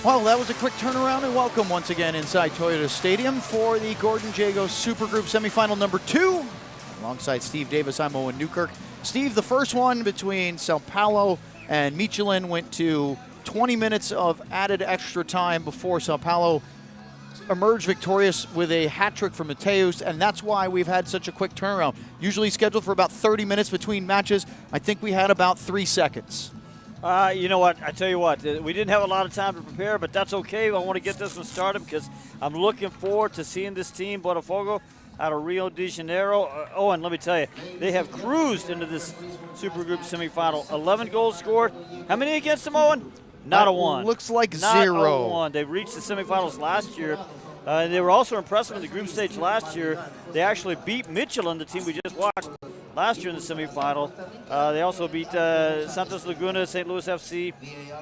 Well, that was a quick turnaround, and welcome once again inside Toyota Stadium for the Gordon Jago Supergroup semifinal number 2. Alongside Steve Davis, I'm Owen Newkirk. Steve, the first one between Sao Paulo and Michelin went to 20 minutes of added extra time before Sao Paulo emerged victorious with a hat trick from Mateus, and that's why we've had such a quick turnaround. Usually scheduled for about 30 minutes between matches. I think we had about 3 seconds. You know what? I tell you what, we didn't have a lot of time to prepare, but that's okay. I want to get this one started because I'm looking forward to seeing this team, Botafogo, out of Rio de Janeiro. And let me tell you, they have cruised into this Supergroup semifinal. 11 goals scored. How many against them, Owen? Not a one. Looks like Not zero. Not a one. They reached the semifinals last year. They were also impressive in the group stage last year. They actually beat Michelin, the team we just watched, last year in the semifinal. They also beat Santos Laguna, St. Louis FC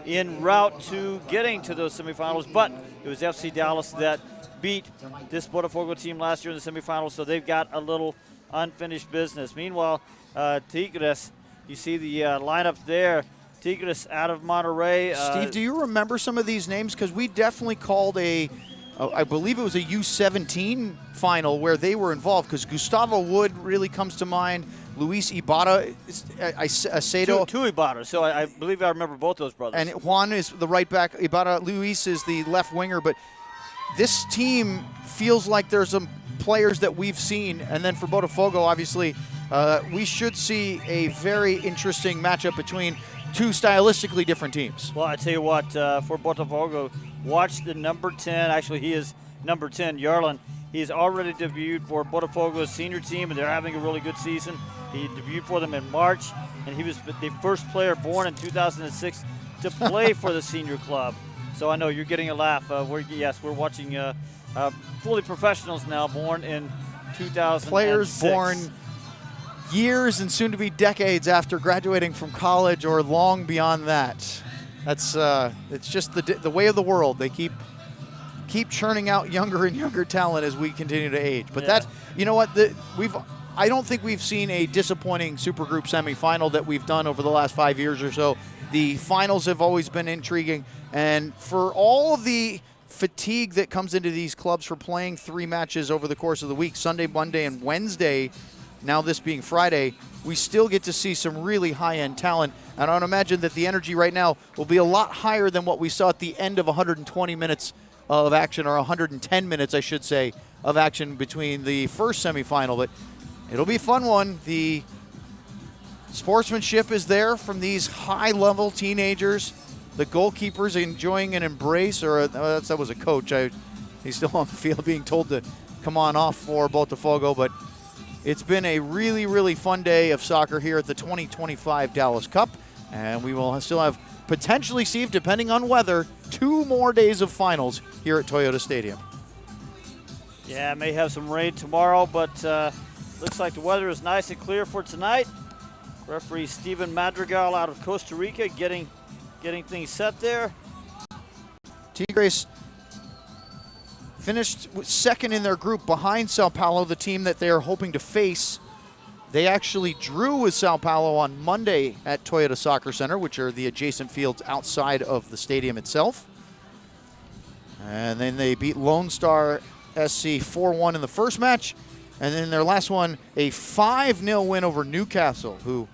en route to getting to those semifinals, but it was FC Dallas that beat this Botafogo team last year in the semifinals, so they've got a little unfinished business. Meanwhile, Tigres, you see the lineup there. Tigres out of Monterrey. Steve, do you remember some of these names? Because we definitely called I believe it was a U17 final where they were involved, because Gustavo Wood really comes to mind. Luis Ibarra, Acedo. Two Ibarra, so I believe I remember both those brothers. And Juan is the right back. Ibarra, Luis is the left winger. But this team feels like there's some players that we've seen. And then for Botafogo, obviously, we should see a very interesting matchup between two stylistically different teams. Well, I tell you what, for Botafogo, watch the number 10. Actually, he is number 10, Yarlin. He's already debuted for Botafogo's senior team, and they're having a really good season. He debuted for them in March, and he was the first player born in 2006 to play for the senior club. So I know you're getting a laugh. We're watching fully professionals now born in 2006. Players born years and soon to be decades after graduating from college or long beyond that. That's it's just the way of the world. They keep churning out younger and younger talent as we continue to age. But that's, you know what, I don't think we've seen a disappointing Supergroup semifinal that we've done over the last 5 years or so. The finals have always been intriguing, and for all of the fatigue that comes into these clubs for playing 3 matches over the course of the week, Sunday, Monday, and Wednesday, now this being Friday, we still get to see some really high-end talent. And I would imagine that the energy right now will be a lot higher than what we saw at the end of 120 minutes of action, or 110 minutes, I should say, of action between the first semifinal. But it'll be a fun one. The sportsmanship is there from these high-level teenagers. The goalkeeper's enjoying an embrace, or that was a coach. He's still on the field being told to come on off for Botafogo, but it's been a really, really fun day of soccer here at the 2025 Dallas Cup, and we will still have potentially, Steve, depending on weather, 2 more days of finals here at Toyota Stadium. Yeah, may have some rain tomorrow, but looks like the weather is nice and clear for tonight. Referee Steven Madrigal out of Costa Rica getting things set there. Tigres finished second in their group behind Sao Paulo, the team that they are hoping to face. They actually drew with Sao Paulo on Monday at Toyota Soccer Center, which are the adjacent fields outside of the stadium itself. And then they beat Lone Star SC 4-1 in the first match. And then their last one, a 5-0 win over Newcastle, who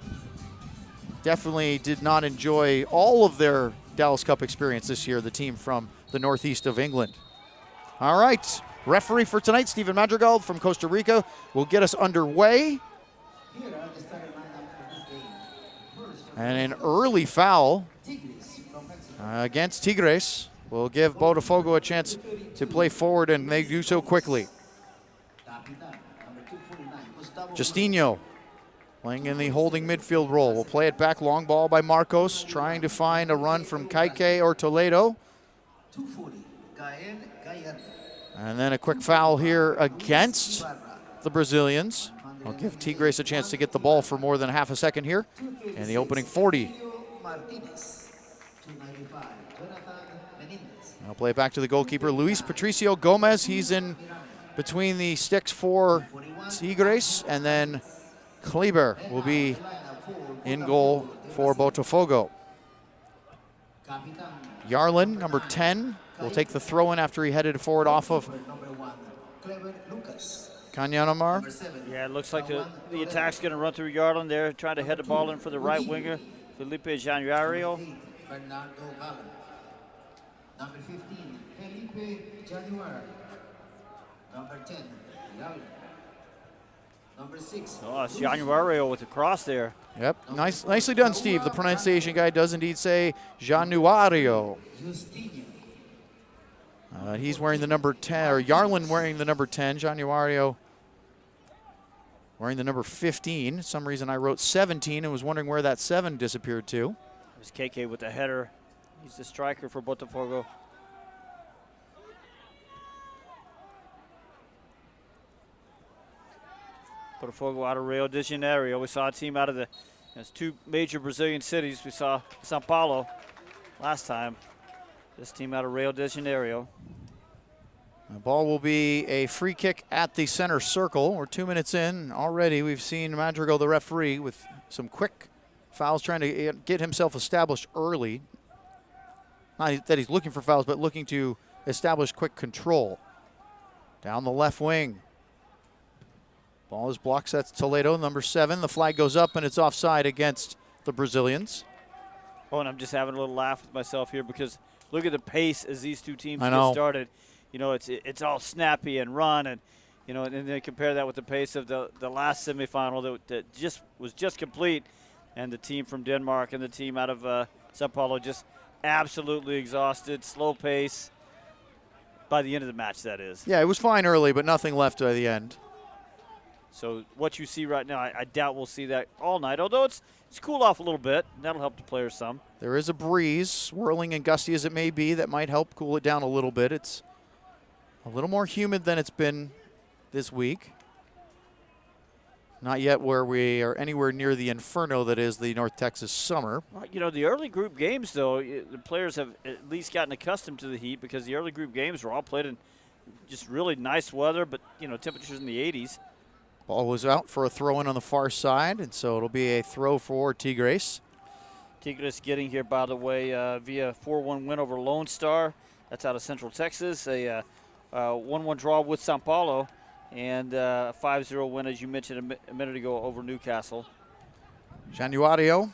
definitely did not enjoy all of their Dallas Cup experience this year, the team from the northeast of England. All right, referee for tonight, Steven Madrigal from Costa Rica, will get us underway. And an early foul against Tigres will give Botafogo a chance to play forward, and they do so quickly. Justinho playing in the holding midfield role. Will play it back, long ball by Marcos, trying to find a run from Kike or Toledo. And then a quick foul here against the Brazilians. I'll give Tigres a chance to get the ball for more than half a second here in the opening 40. I'll play it back to the goalkeeper, Luis Patricio Gomez. He's in between the sticks for Tigres, and then Kleber will be in goal for Botafogo. Yarlin, number 10, will take the throw in after he headed forward off of Kanyanamar. Yeah, it looks like the attack's going to run through Yarlin there, trying to head the ball in for the right winger, Felipe Januario. Number 15, Felipe Januar. Number 10, Yarlin. Number 6. Oh, it's Januario with the cross there. Yep, nicely done, Steve. The pronunciation guy does indeed say Januario. He's wearing the number 10, or Yarlin wearing the number 10, Januario wearing the number 15. For some reason I wrote 17 and was wondering where that 7 disappeared to. It was KK with the header. He's the striker for Botafogo. Botafogo out of Rio de Janeiro. We saw a team out of there's 2 major Brazilian cities. We saw Sao Paulo last time. This team out of Rio de Janeiro. The ball will be a free kick at the center circle. We're 2 minutes in. Already we've seen Madrigal, the referee, with some quick fouls, trying to get himself established early. Not that he's looking for fouls, but looking to establish quick control. Down the left wing. Ball is blocked. That's Toledo, number 7. The flag goes up, and it's offside against the Brazilians. Oh, and I'm just having a little laugh with myself here because look at the pace as these 2 teams get started. You know, it's all snappy and run, and you know, and then compare that with the pace of the last semifinal that was just complete, and the team from Denmark and the team out of Sao Paulo just absolutely exhausted, slow pace. By the end of the match, that is. Yeah, it was fine early, but nothing left by the end. So what you see right now, I doubt we'll see that all night, although it's cooled off a little bit. That'll help the players some. There is a breeze, swirling and gusty as it may be, that might help cool it down a little bit. It's a little more humid than it's been this week. Not yet where we are anywhere near the inferno that is the North Texas summer. Well, you know, the early group games, though, the players have at least gotten accustomed to the heat because the early group games were all played in just really nice weather, but, you know, temperatures in the 80s. Ball was out for a throw-in on the far side, and so it'll be a throw for Tigres. Tigres getting here, by the way, via 4-1 win over Lone Star. That's out of Central Texas. A 1-1 draw with Sao Paulo, and a 5-0 win, as you mentioned a minute ago, over Newcastle. Januario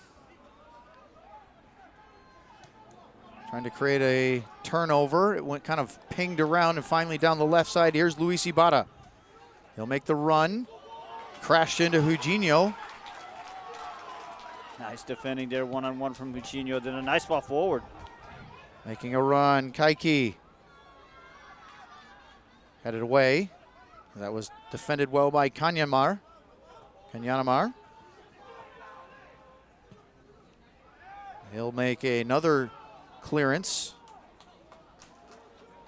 trying to create a turnover. It went kind of pinged around and finally down the left side. Here's Luis Ibarra. He'll make the run. Crashed into Eugenio. Nice defending there, one-on-one from Eugenio. Then a nice ball forward. Making a run, Kaiki. Headed away. That was defended well by Kanyanamar. He'll make another clearance.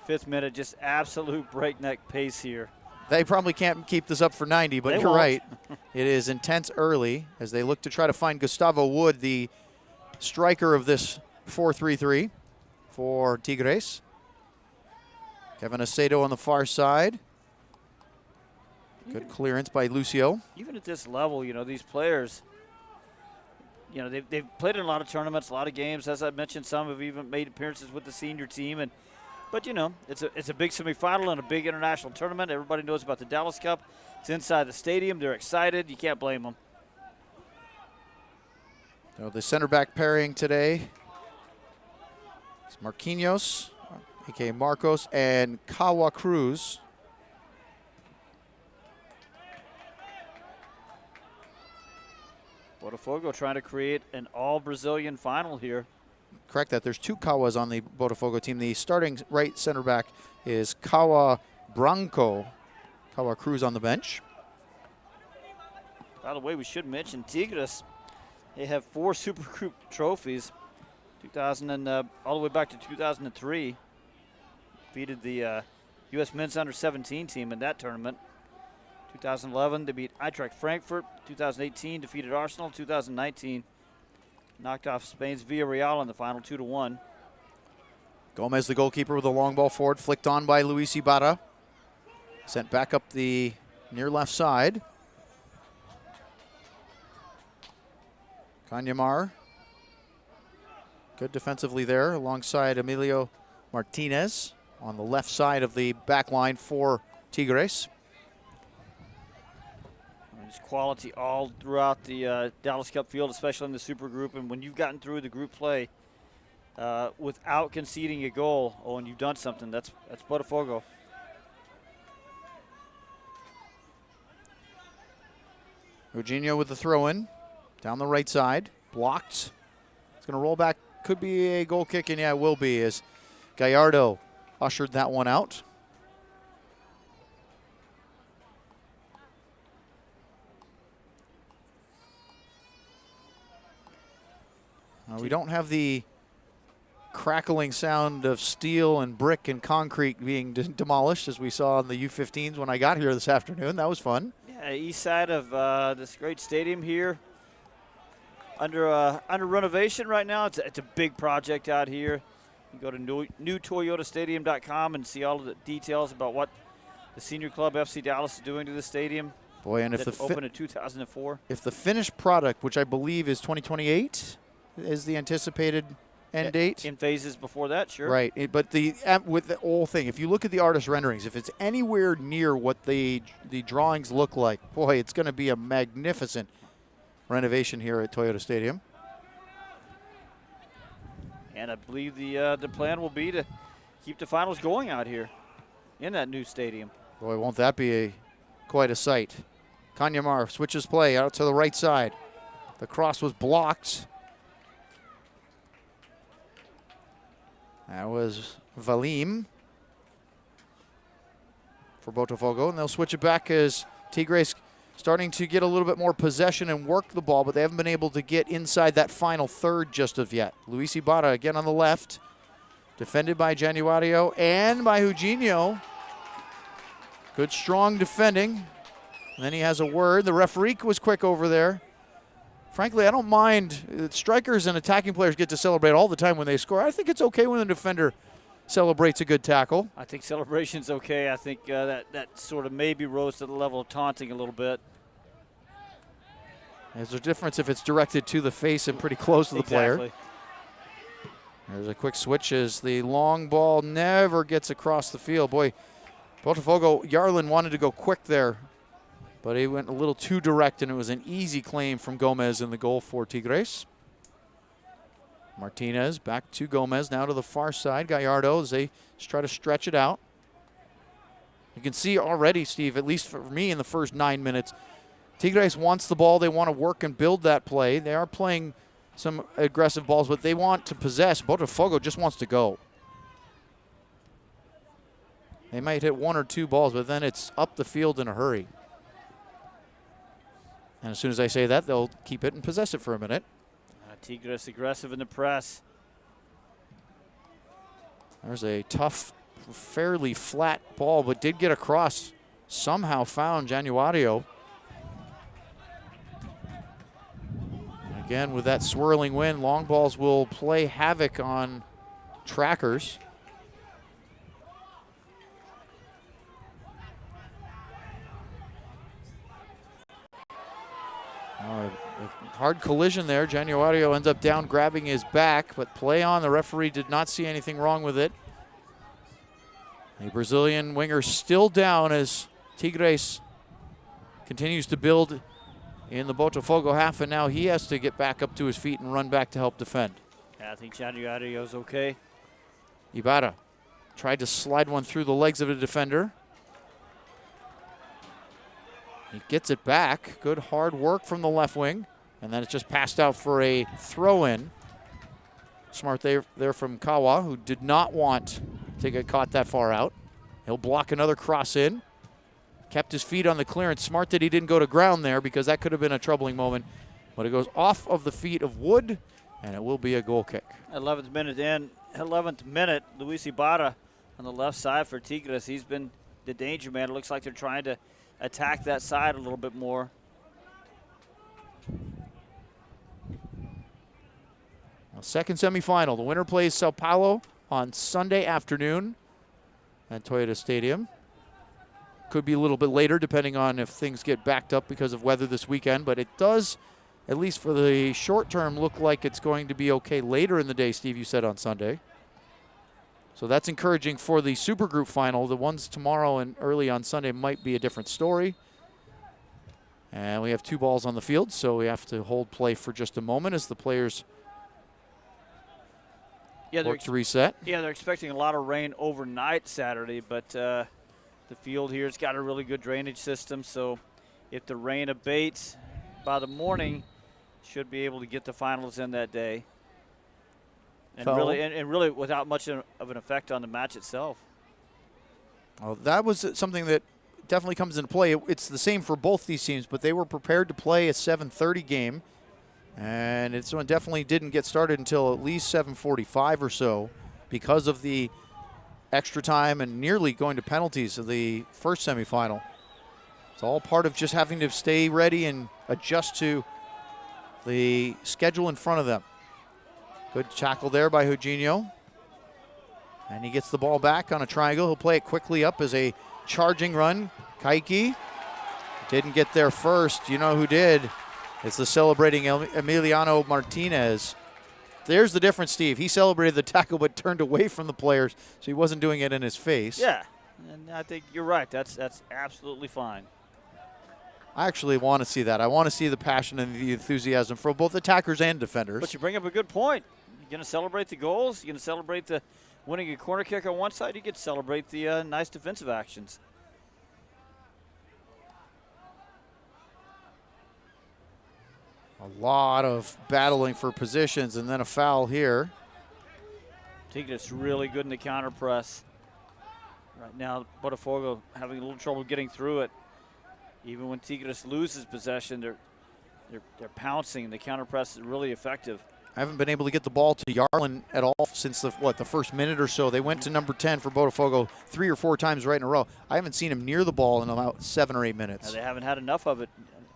5th minute, just absolute breakneck pace here. They probably can't keep this up for 90, but you're right. It is intense early as they look to try to find Gustavo Wood, the striker of this 4-3-3 for Tigres. Kevin Acedo on the far side. Good clearance by Lucio. Even at this level, you know, these players, you know, they've played in a lot of tournaments, a lot of games. As I mentioned, some have even made appearances with the senior team. But, you know, it's a big semifinal and a big international tournament. Everybody knows about the Dallas Cup. It's inside the stadium. They're excited. You can't blame them. So the center back pairing today is Marquinhos, a.k.a. Marcos, and Kawa Cruz. Botafogo trying to create an all-Brazilian final here. Correct that. There's 2 Kawas on the Botafogo team. The starting right center back is Kawa Branco. Kawa Cruz on the bench. By the way, we should mention Tigres. They have 4 Supergroup trophies, 2000 and all the way back to 2003. Defeated the U.S. men's under-17 team in that tournament. 2011, they beat Eintracht Frankfurt. 2018, defeated Arsenal. 2019, knocked off Spain's Villarreal in the final 2-1. Gomez, the goalkeeper, with a long ball forward, flicked on by Luis Ibarra. Sent back up the near left side. Kanyamar Good defensively there alongside Emilio Martinez on the left side of the back line for Tigres. There's quality all throughout the Dallas Cup field, especially in the super group. And when you've gotten through the group play without conceding a goal, and you've done something, that's Botafogo. Eugenio with the throw-in down the right side, blocked. It's going to roll back. Could be a goal kick, and yeah, it will be, as Gallardo ushered that one out. We don't have the crackling sound of steel and brick and concrete being demolished as we saw in the U15s when I got here this afternoon. That was fun. Yeah, east side of this great stadium here. Under renovation right now. It's a big project out here. You go to newtoyotastadium.com and see all of the details about what the senior club FC Dallas is doing to the stadium. Boy, and if the opened in 2004. If the finished product, which I believe is 2028, is the anticipated end date. In phases before that, sure. Right, but with the whole thing, if you look at the artist renderings, if it's anywhere near what the drawings look like, boy, it's going to be a magnificent renovation here at Toyota Stadium. And I believe the plan will be to keep the finals going out here in that new stadium. Boy, won't that be quite a sight. Kanyamar switches play out to the right side. The cross was blocked. That was Valim for Botafogo, and they'll switch it back as Tigres starting to get a little bit more possession and work the ball, but they haven't been able to get inside that final third just of yet. Luis Ibarra again on the left, defended by Januario and by Eugenio. Good, strong defending. And then he has a word. The referee was quick over there. Frankly, I don't mind. Strikers and attacking players get to celebrate all the time when they score. I think it's okay when the defender celebrates a good tackle. I think celebration's okay. I think that sort of maybe rose to the level of taunting a little bit. There's a difference if it's directed to the face and pretty close to the player. There's a quick switch as the long ball never gets across the field. Boy, Botafogo, Yarlin wanted to go quick there, but he went a little too direct, and it was an easy claim from Gomez in the goal for Tigres. Martinez back to Gomez, now to the far side. Gallardo as they just try to stretch it out. You can see already, Steve, at least for me in the first 9 minutes, Tigres wants the ball. They want to work and build that play. They are playing some aggressive balls, but they want to possess. Botafogo just wants to go. They might hit one or two balls, but then it's up the field in a hurry. And as soon as I say that, they'll keep it and possess it for a minute. Tigres aggressive in the press. There's a tough, fairly flat ball, but did get across. Somehow found Januario. Again, with that swirling wind, long balls will play havoc on trackers. Hard collision there. Januario ends up down grabbing his back, but play on. The referee did not see anything wrong with it. The Brazilian winger still down as Tigres continues to build in the Botafogo half, and now he has to get back up to his feet and run back to help defend. Yeah, I think Januario's okay. Ibarra tried to slide one through the legs of a defender. He gets it back. Good hard work from the left wing. And then it's just passed out for a throw-in. Smart there from Kawa, who did not want to get caught that far out. He'll block another cross in. Kept his feet on the clearance. Smart that he didn't go to ground there, because that could have been a troubling moment. But it goes off of the feet of Wood, and it will be a goal kick. 11th minute, Luis Ibarra on the left side for Tigres. He's been the danger man. It looks like they're trying to attack that side a little bit more. Second semifinal. The winner plays Sao Paulo on Sunday afternoon at Toyota Stadium. Could be a little bit later depending on if things get backed up because of weather this weekend, but it does at least for the short term, look like it's going to be okay later in the day, Steve, you said on Sunday. So that's encouraging for the Supergroup final. The ones tomorrow and early on Sunday might be a different story. And we have 2 balls on the field, so we have to hold play for just a moment as the players work to reset. Yeah, they're expecting a lot of rain overnight Saturday, but the field here has got a really good drainage system, so if the rain abates by the morning, should be able to get the finals in that day. And really without much of an effect on the match itself. Well, that was something that definitely comes into play. It's the same for both these teams, but they were prepared to play a 7:30 game, and this one definitely didn't get started until at least 7:45 or so because of the extra time and nearly going to penalties of the first semifinal. It's all part of just having to stay ready and adjust to the schedule in front of them. Good tackle there by Eugenio. And he gets the ball back on a triangle. He'll play it quickly up as a charging run. Kaiki didn't get there first. You know who did? It's the celebrating Emiliano Martinez. There's the difference, Steve. He celebrated the tackle but turned away from the players, so he wasn't doing it in his face. Yeah, and I think you're right. That's absolutely fine. I actually want to see that. I want to see the passion and the enthusiasm for both attackers and defenders. But you bring up a good point. You're going to celebrate the goals. You're going to celebrate the winning a corner kick on one side. You get to celebrate the nice defensive actions. A lot of battling for positions and then a foul here. Tigres really good in the counter press. Right now, Botafogo having a little trouble getting through it. Even when Tigres loses possession, they're pouncing. The counter press is really effective. I haven't been able to get the ball to Yarlin at all since the first minute or so. They went to number 10 for Botafogo 3 or 4 times right in a row. I haven't seen him near the ball in about 7 or 8 minutes. They haven't had enough of it.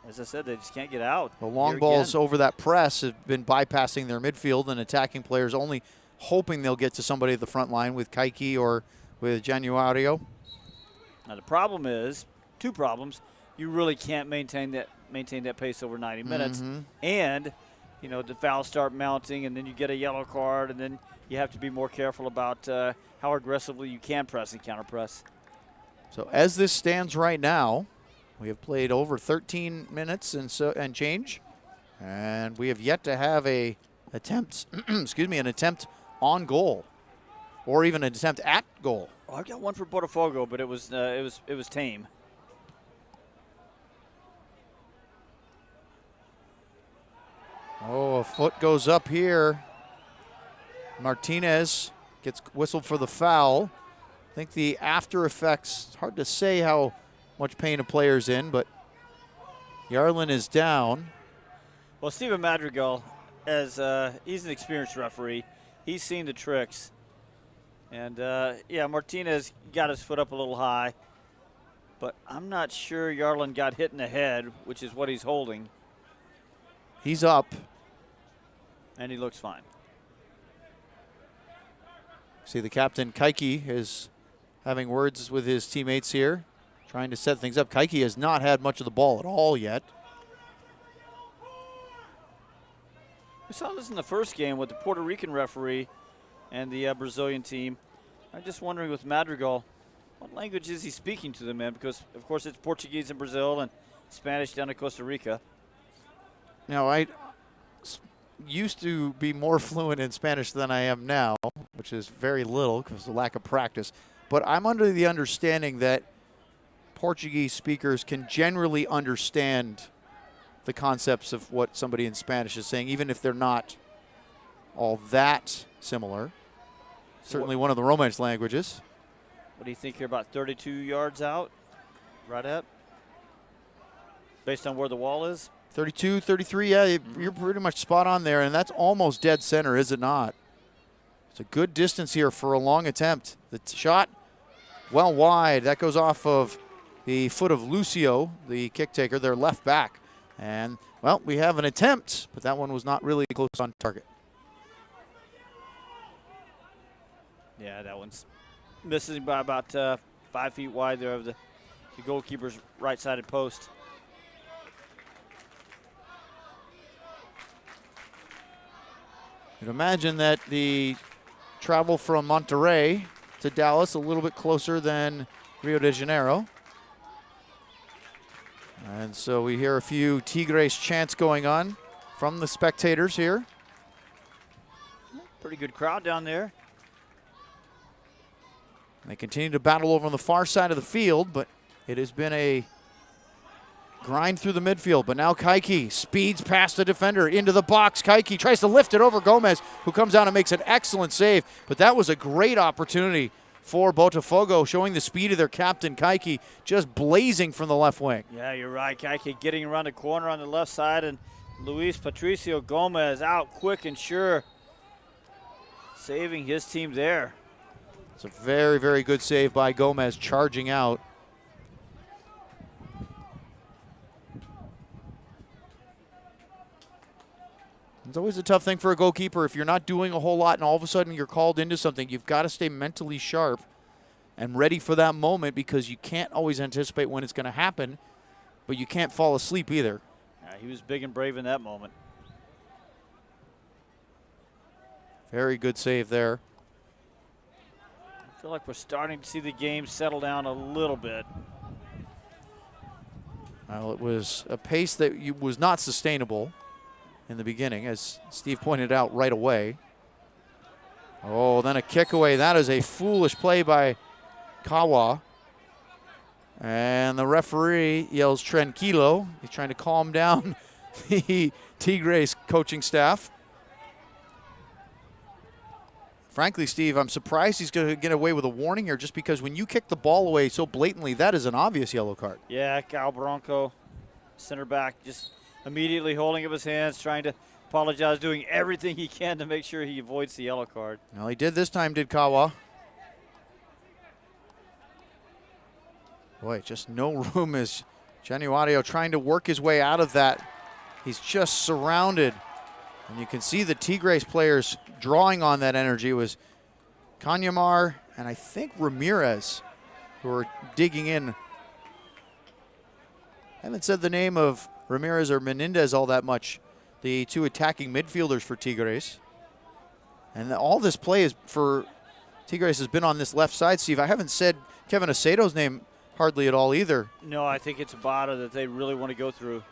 As I said, they just can't get out. The long balls over that press have been bypassing their midfield and attacking players, only hoping they'll get to somebody at the front line with Kaiki or with Januario. Now the problem is, 2 problems. You really can't maintain that pace over 90 minutes. And, you know, the fouls start mounting, and then you get a yellow card, and then you have to be more careful about how aggressively you can press and counter press. So as this stands right now, we have played over 13 minutes and change, and we have yet to have an attempt on goal, or even an attempt at goal. Oh, I got one for Botafogo, but it was tame. Oh, a foot goes up here. Martinez gets whistled for the foul. I think the after effects, it's hard to say how much pain a player's in, but Yarlin is down. Well, Steven Madrigal, as he's an experienced referee, he's seen the tricks. And, yeah, Martinez got his foot up a little high, but I'm not sure Yarlin got hit in the head, which is what he's holding. He's up. And he looks fine. See, the captain, Kaiki, is having words with his teammates here, trying to set things up. Kaiki has not had much of the ball at all yet. We saw this in the first game with the Puerto Rican referee and the Brazilian team. I'm just wondering with Madrigal, what language is he speaking to them in? Because, of course, it's Portuguese in Brazil and Spanish down in Costa Rica. Now, I used to be more fluent in Spanish than I am now, which is very little because of the lack of practice. But I'm under the understanding that Portuguese speakers can generally understand the concepts of what somebody in Spanish is saying, even if they're not all that similar. Certainly one of the Romance languages. What do you think here, about 32 yards out? Right at? Based on where the wall is? 32, 33, yeah, you're pretty much spot on there, and that's almost dead center, is it not? It's a good distance here for a long attempt. The shot, well wide. That goes off of the foot of Lucio, the kick taker, their left back. And, well, we have an attempt, but that one was not really close on target. Yeah, that one's missing by about 5 feet wide there of the goalkeeper's right-sided post. You'd imagine that the travel from Monterrey to Dallas a little bit closer than Rio de Janeiro. And so we hear a few Tigres chants going on from the spectators here. Pretty good crowd down there. They continue to battle over on the far side of the field, but it has been a grind through the midfield. But now Kaiki speeds past the defender into the box. Kaiki tries to lift it over Gomez, who comes down and makes an excellent save. But that was a great opportunity for Botafogo, showing the speed of their captain, Kaiki, just blazing from the left wing. Yeah, you're right. Kaiki getting around the corner on the left side, and Luis Patricio Gomez out quick and sure, saving his team there. It's a very, very good save by Gomez, charging out. It's always a tough thing for a goalkeeper. If you're not doing a whole lot and all of a sudden you're called into something, you've got to stay mentally sharp and ready for that moment, because you can't always anticipate when it's going to happen, but you can't fall asleep either. Yeah, he was big and brave in that moment. Very good save there. I feel like we're starting to see the game settle down a little bit. Well, it was a pace that was not sustainable in the beginning, as Steve pointed out right away. Oh, then a kick away. That is a foolish play by Kawa. And the referee yells tranquilo. He's trying to calm down the Tigres coaching staff. Frankly, Steve, I'm surprised he's going to get away with a warning here, just because when you kick the ball away so blatantly, that is an obvious yellow card. Yeah, Cal Bronco, center back, just immediately holding up his hands, trying to apologize, doing everything he can to make sure he avoids the yellow card. Well, he did this time, did Kawa. Boy, just no room as Januario trying to work his way out of that. He's just surrounded. And you can see the Tigres players drawing on that energy. It was Kanyamar and I think Ramirez who are digging in. I haven't said the name of Ramirez or Menendez all that much, the two attacking midfielders for Tigres. And all this play is for Tigres has been on this left side, Steve. I haven't said Kevin Aceto's name hardly at all either. No, I think it's Bada that they really want to go through.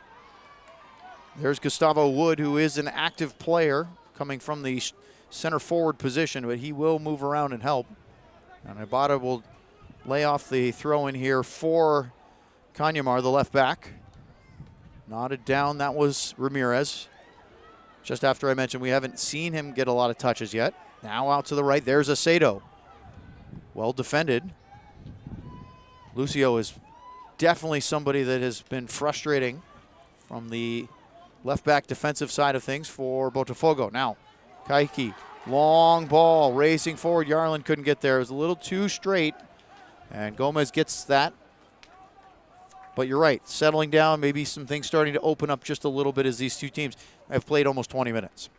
There's Gustavo Wood, who is an active player coming from the center forward position, but he will move around and help. And Ibata will lay off the throw in here for Kanyamar, the left back. Nodded down, that was Ramirez. Just after I mentioned we haven't seen him get a lot of touches yet. Now out to the right, there's Aceto. Well defended. Lucio is definitely somebody that has been frustrating from the left back defensive side of things for Botafogo. Now, Kaiki, long ball, racing forward. Yarlin couldn't get there. It was a little too straight, and Gomez gets that. But you're right, settling down, maybe some things starting to open up just a little bit as these two teams have played almost 20 minutes.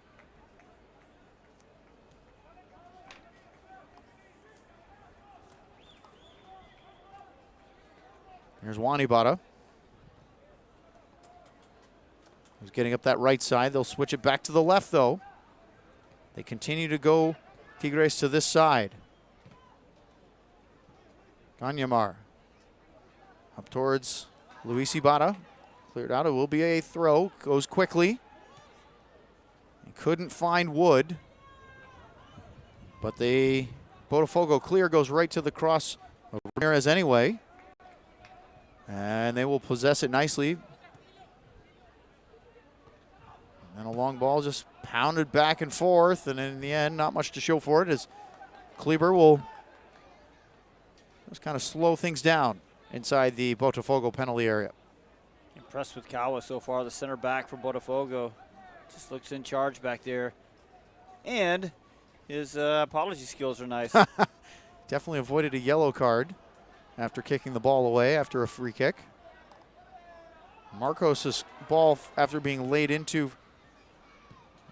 Here's Juan Ibata. Who's getting up that right side. They'll switch it back to the left, though. They continue to go Tigres to this side. Kanyamar. Up towards Luis Ibata. Cleared out. It will be a throw. Goes quickly. He couldn't find Wood. But the Botafogo clear goes right to the cross of Ramirez anyway. And they will possess it nicely. And a long ball just pounded back and forth. And in the end, not much to show for it as Kleber will just kind of slow things down inside the Botafogo penalty area. Impressed with Kawa so far, the center back for Botafogo. Just looks in charge back there. And his apology skills are nice. Definitely avoided a yellow card after kicking the ball away after a free kick. Marcos' ball, after being laid into,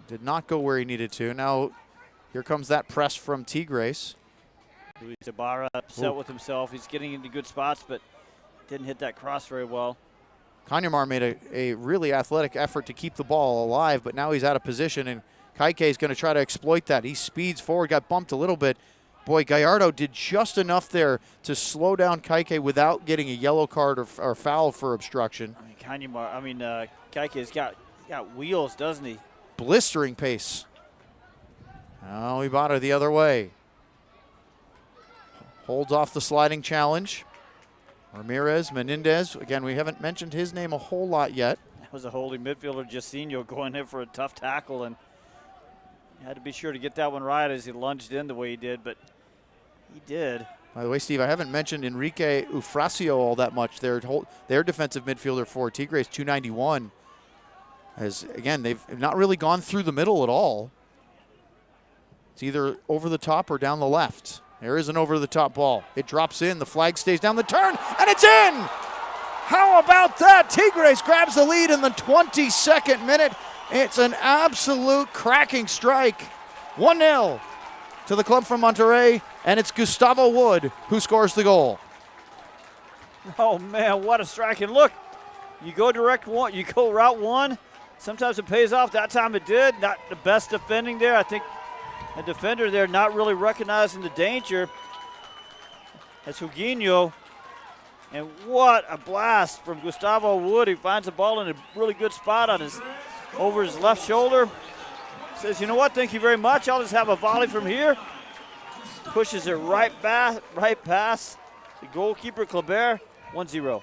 did not go where he needed to. Now here comes that press from Tigres. Luis Ibarra upset with himself. He's getting into good spots, but didn't hit that cross very well. Kanyamar made a really athletic effort to keep the ball alive, but now he's out of position, and Kaike is going to try to exploit that. He speeds forward, got bumped a little bit. Boy, Gallardo did just enough there to slow down Kaike without getting a yellow card or foul for obstruction. Kaike's got wheels, doesn't he? Blistering pace. Now Ibarra the other way. Holds off the sliding challenge. Ramirez, Menendez. Again, we haven't mentioned his name a whole lot yet. That was a holding midfielder, Jacinho, going in for a tough tackle, and had to be sure to get that one right as he lunged in the way he did, but he did. By the way, Steve, I haven't mentioned Enrique Eufrasio all that much. Their defensive midfielder for Tigres, 291. As, again, they've not really gone through the middle at all. It's either over the top or down the left. There is an over-the-top ball. It drops in. The flag stays down the turn, and it's in! How about that? Tigres grabs the lead in the 22nd minute. It's an absolute cracking strike. 1-0 to the club from Monterrey, and it's Gustavo Wood who scores the goal. Oh, man, what a strike. And look, you go direct one, you go route one. Sometimes it pays off. That time it did. Not the best defending there. I think a defender there not really recognizing the danger. That's Huguinho. And what a blast from Gustavo Wood. He finds the ball in a really good spot on over his left shoulder. Says, you know what, thank you very much. I'll just have a volley from here. Pushes it right past the goalkeeper, Kleber, 1-0.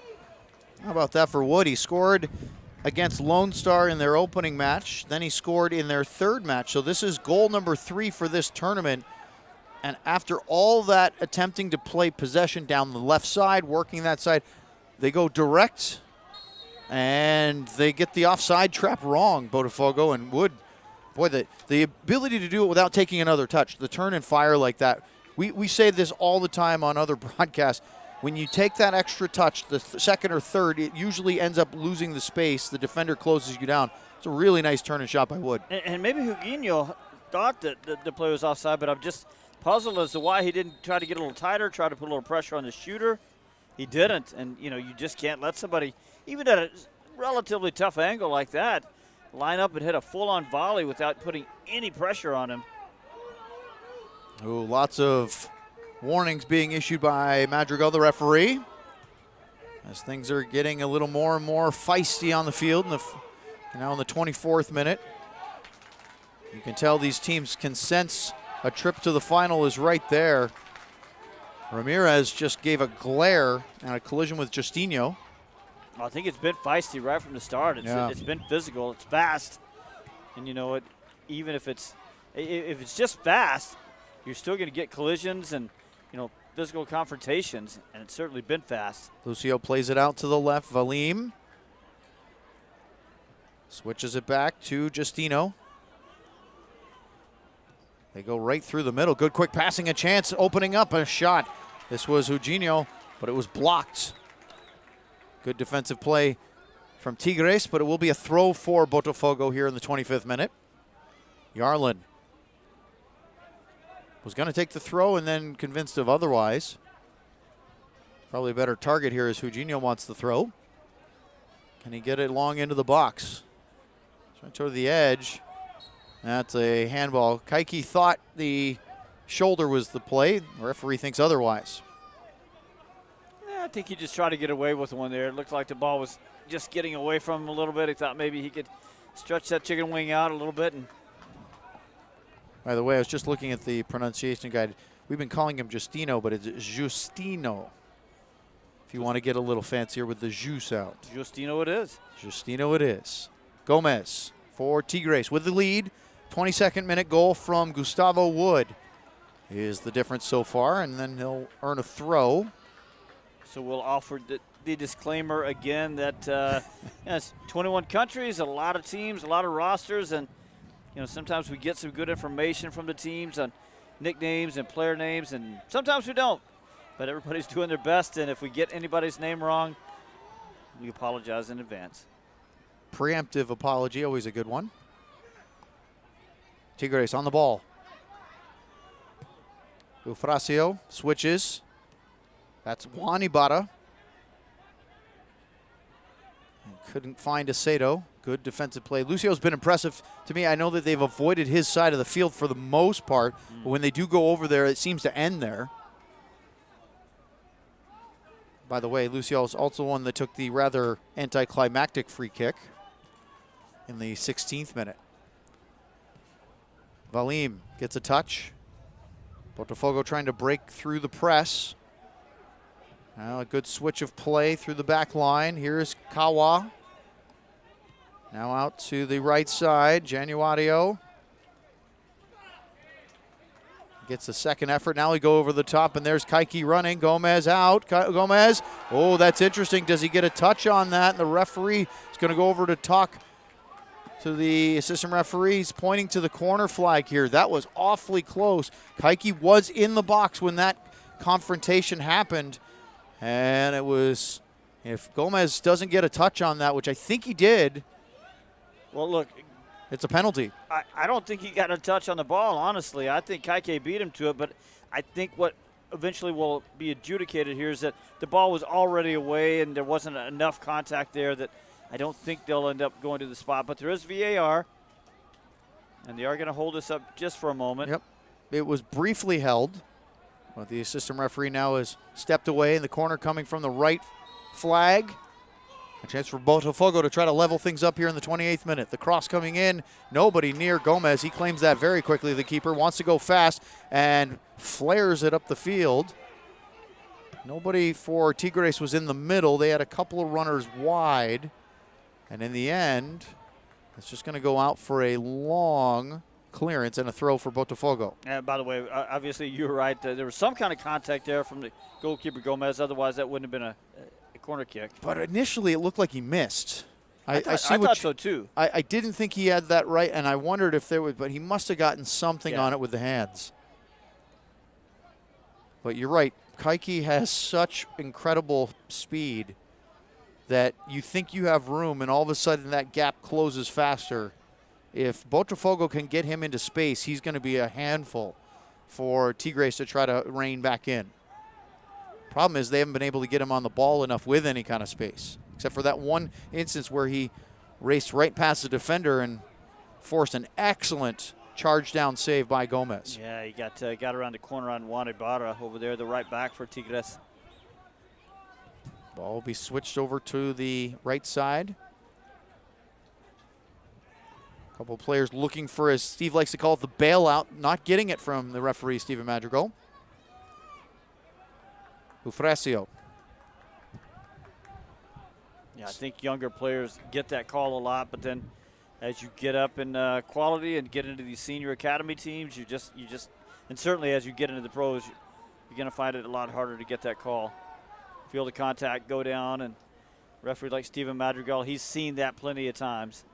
How about that for Wood? He scored against Lone Star in their opening match. Then he scored in their third match. So this is goal number 3 for this tournament. And after all that attempting to play possession down the left side, working that side, they go direct and they get the offside trap wrong, Botafogo. And Wood, boy, the ability to do it without taking another touch, the turn and fire like that. We say this all the time on other broadcasts. When you take that extra touch, the second or third, it usually ends up losing the space. The defender closes you down. It's a really nice turn and shot by Wood. And maybe Huguinho thought that the play was offside, but I'm just puzzled as to why he didn't try to get a little tighter, try to put a little pressure on the shooter. He didn't, and you just can't let somebody, even at a relatively tough angle like that, line up and hit a full-on volley without putting any pressure on him. Ooh, lots of warnings being issued by Madrigal, the referee, as things are getting a little more and more feisty on the field. Now in the 24th minute, you can tell these teams can sense a trip to the final is right there. Ramirez just gave a glare and a collision with Justinho. I think it's been feisty right from the start. It's been physical. It's fast, and you know what? Even if it's just fast, you're still going to get collisions and physical confrontations, and it's certainly been fast. Lucio plays it out to the left. Valim switches it back to Justino. They go right through the middle. Good quick passing, a chance, opening up a shot. This was Eugenio, but it was blocked. Good defensive play from Tigres, but it will be a throw for Botafogo here in the 25th minute. Yarlin was going to take the throw and then convinced of otherwise. Probably a better target here as Eugenio wants the throw. Can he get it long into the box? Trying toward the edge. That's a handball. Kaike thought the shoulder was the play. The referee thinks otherwise. I think he just tried to get away with one there. It looked like the ball was just getting away from him a little bit. He thought maybe he could stretch that chicken wing out a little bit. And by the way, I was just looking at the pronunciation guide. We've been calling him Justino, but it's Justino. If you want to get a little fancier with the jus out. Justino it is. Justino it is. Gomez for Tigres with the lead. 22nd minute goal from Gustavo Wood is the difference so far, and then he'll earn a throw. So we'll offer the disclaimer again that it's 21 countries, a lot of teams, a lot of rosters, and sometimes we get some good information from the teams on nicknames and player names, and sometimes we don't. But everybody's doing their best, and if we get anybody's name wrong, we apologize in advance. Preemptive apology, always a good one. Tigres on the ball. Eufrasio switches. That's Juan Ibarra. Couldn't find Acedo. Good defensive play. Lucio's been impressive to me. I know that they've avoided his side of the field for the most part, but when they do go over there, it seems to end there. By the way, Lucio is also one that took the rather anticlimactic free kick in the 16th minute. Valim gets a touch. Botafogo trying to break through the press. Now a good switch of play through the back line. Here's Kawa. Now out to the right side, Januario. Gets the second effort. Now we go over the top, and there's Kaiki running. Gomez out. Gomez. Oh, that's interesting. Does he get a touch on that? And the referee is going to go over to talk to the assistant referee. He's pointing to the corner flag here. That was awfully close. Kaiki was in the box when that confrontation happened. And it was, if Gomez doesn't get a touch on that, which I think he did, well, look, it's a penalty. I don't think he got a touch on the ball, honestly. I think Kaike beat him to it, but I think what eventually will be adjudicated here is that the ball was already away and there wasn't enough contact there that I don't think they'll end up going to the spot. But there is VAR, and they are going to hold this up just for a moment. Yep. It was briefly held. But the assistant referee now has stepped away in the corner coming from the right flag. A chance for Botafogo to try to level things up here in the 28th minute. The cross coming in, nobody near Gomez. He claims that very quickly. The keeper wants to go fast and flares it up the field. Nobody for Tigres was in the middle. They had a couple of runners wide. And in the end, it's just going to go out for a long clearance and a throw for Botafogo. And by the way, obviously you're right. There was some kind of contact there from the goalkeeper Gomez. Otherwise, that wouldn't have been a corner kick. But initially, it looked like he missed. I thought so too. I didn't think he had that right, and I wondered if there was, but he must have gotten something on it with the hands. But you're right. Kaiki has such incredible speed that you think you have room, and all of a sudden that gap closes faster. If Botafogo can get him into space, he's going to be a handful for Tigres to try to rein back in. Problem is they haven't been able to get him on the ball enough with any kind of space, except for that one instance where he raced right past the defender and forced an excellent charge down save by Gomez. Yeah, he got around the corner on Juan Ibarra over there, the right back for Tigres. Ball will be switched over to the right side. A couple of players looking for, as Steve likes to call it, the bailout, not getting it from the referee, Steven Madrigal. Ufresio. Yeah, I think younger players get that call a lot, but then as you get up in quality and get into these senior academy teams, you just, and certainly as you get into the pros, you're going to find it a lot harder to get that call. Feel the contact go down, and referee like Steven Madrigal, he's seen that plenty of times.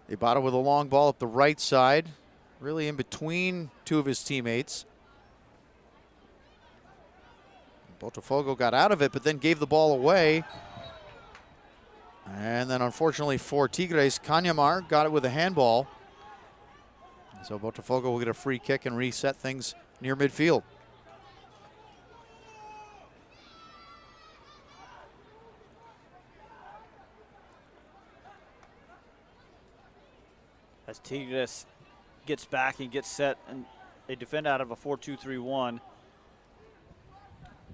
Ibarra with a long ball up the right side, really in between two of his teammates. Botafogo got out of it, but then gave the ball away. And then unfortunately for Tigres, Kanyamar got it with a handball. So Botafogo will get a free kick and reset things near midfield. As Tigres gets back and gets set, and they defend out of a 4-2-3-1.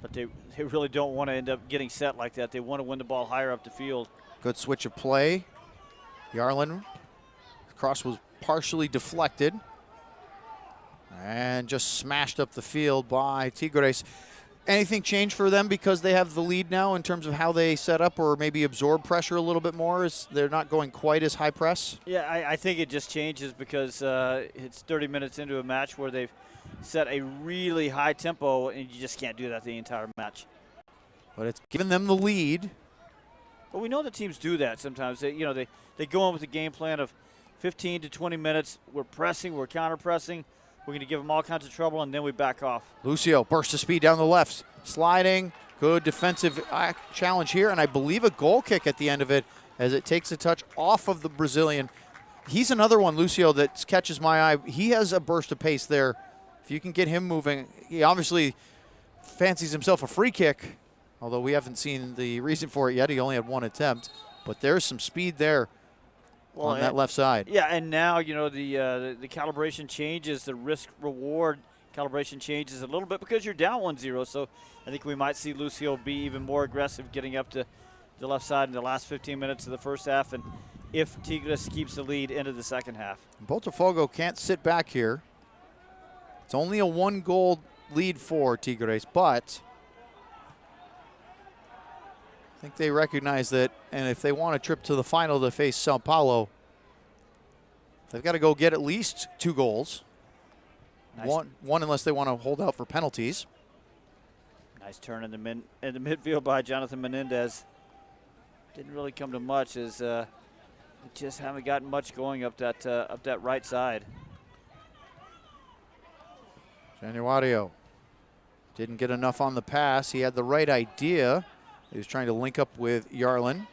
But they really don't want to end up getting set like that. They want to win the ball higher up the field. Good switch of play. Yarlin. Cross was partially deflected. And just smashed up the field by Tigres. Anything change for them because they have the lead now in terms of how they set up or maybe absorb pressure a little bit more? As they're not going quite as high press? Yeah, I think it just changes because it's 30 minutes into a match where they've set a really high tempo, and you just can't do that the entire match. But it's given them the lead. But we know that teams do that sometimes. They go in with a game plan of 15 to 20 minutes. We're pressing, we're counter-pressing. We're going to give them all kinds of trouble, and then we back off. Lucio, burst of speed down the left. Sliding, good defensive challenge here, and I believe a goal kick at the end of it as it takes a touch off of the Brazilian. He's another one, Lucio, that catches my eye. He has a burst of pace there. If you can get him moving, he obviously fancies himself a free kick, although we haven't seen the reason for it yet. He only had one attempt. But there's some speed there on that left side. Yeah, and now, the calibration changes, the risk-reward calibration changes a little bit because you're down 1-0. So I think we might see Lucio be even more aggressive getting up to the left side in the last 15 minutes of the first half, and if Tigres keeps the lead into the second half. Botafogo can't sit back here. It's only a 1-goal lead for Tigres, but I think they recognize that, and if they want a trip to the final to face Sao Paulo, they've got to go get at least 2 goals. Nice. One unless they want to hold out for penalties. Nice turn in the midfield by Jonathan Menendez. Didn't really come to much as just haven't gotten much going up that right side. Januario didn't get enough on the pass. He had the right idea. He was trying to link up with Yarlin.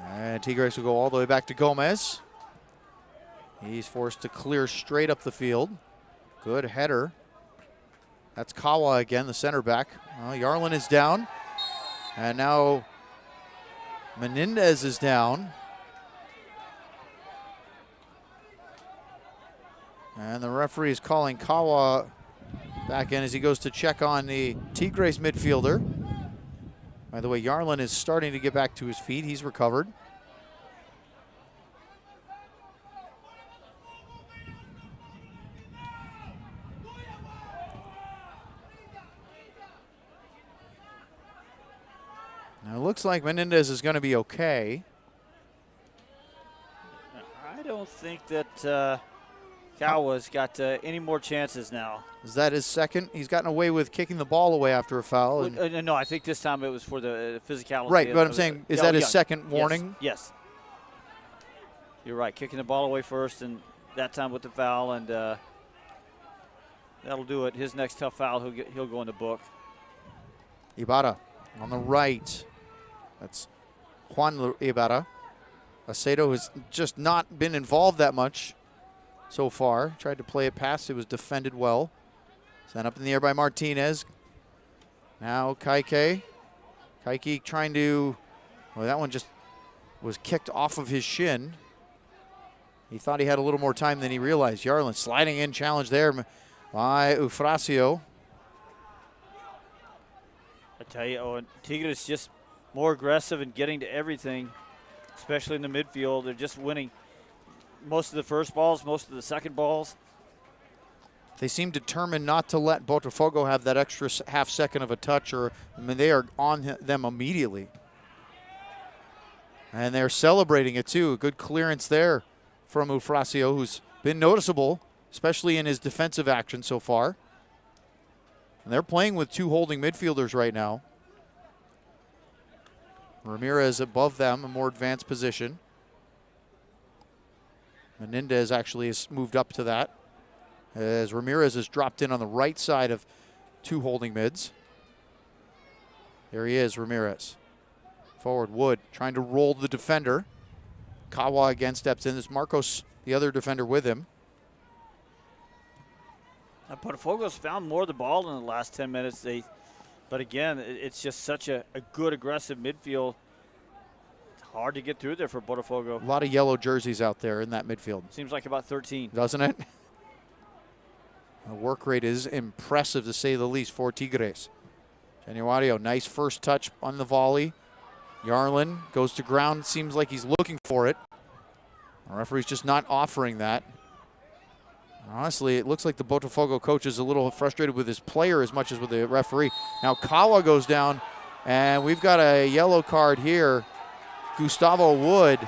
And Tigres will go all the way back to Gomez. He's forced to clear straight up the field. Good header. That's Kawa again, the center back. Yarlin is down. And now Menendez is down. And the referee is calling Kawa back in as he goes to check on the Tigres midfielder. By the way, Yarlin is starting to get back to his feet. He's recovered. Now it looks like Menendez is going to be okay. I don't think that Kawa's got any more chances now. Is that his second? He's gotten away with kicking the ball away after a foul. No, I think this time it was for the physicality. Right, but I'm saying, is that his second warning? Yes. You're right, kicking the ball away first, and that time with the foul, and that'll do it. His next tough foul, he'll go in the book. Ibarra on the right. That's Juan Ibarra. Acedo has just not been involved that much so far. Tried to play it past. It was defended well. Sent up in the air by Martinez. Now Kaike. Kaike trying to, well, that one just was kicked off of his shin. He thought he had a little more time than he realized. Yarlin sliding in, challenge there by Eufrasio. I tell you, Tigres just more aggressive and getting to everything, especially in the midfield. They're just winning most of the first balls, most of the second balls. They seem determined not to let Botafogo have that extra half second of a touch, they are on them immediately. And they're celebrating it too. A good clearance there from Eufrasio, who's been noticeable, especially in his defensive action so far. And they're playing with 2 holding midfielders right now. Ramirez above them, a more advanced position. Menendez actually has moved up to that, as Ramirez has dropped in on the right side of 2 holding mids. There he is, Ramirez. Forward, Wood trying to roll the defender. Kawa again steps in. There's Marcos, the other defender, with him. Now, Botafogo's found more of the ball in the last 10 minutes. But again, it's just such a good aggressive midfield. It's hard to get through there for Botafogo. A lot of yellow jerseys out there in that midfield. Seems like about 13. Doesn't it? The work rate is impressive, to say the least, for Tigres. Januario, nice first touch on the volley. Yarlin goes to ground. Seems like he's looking for it. The referee's just not offering that. Honestly, it looks like the Botafogo coach is a little frustrated with his player as much as with the referee. Now Kawa goes down, and we've got a yellow card here. Gustavo Wood,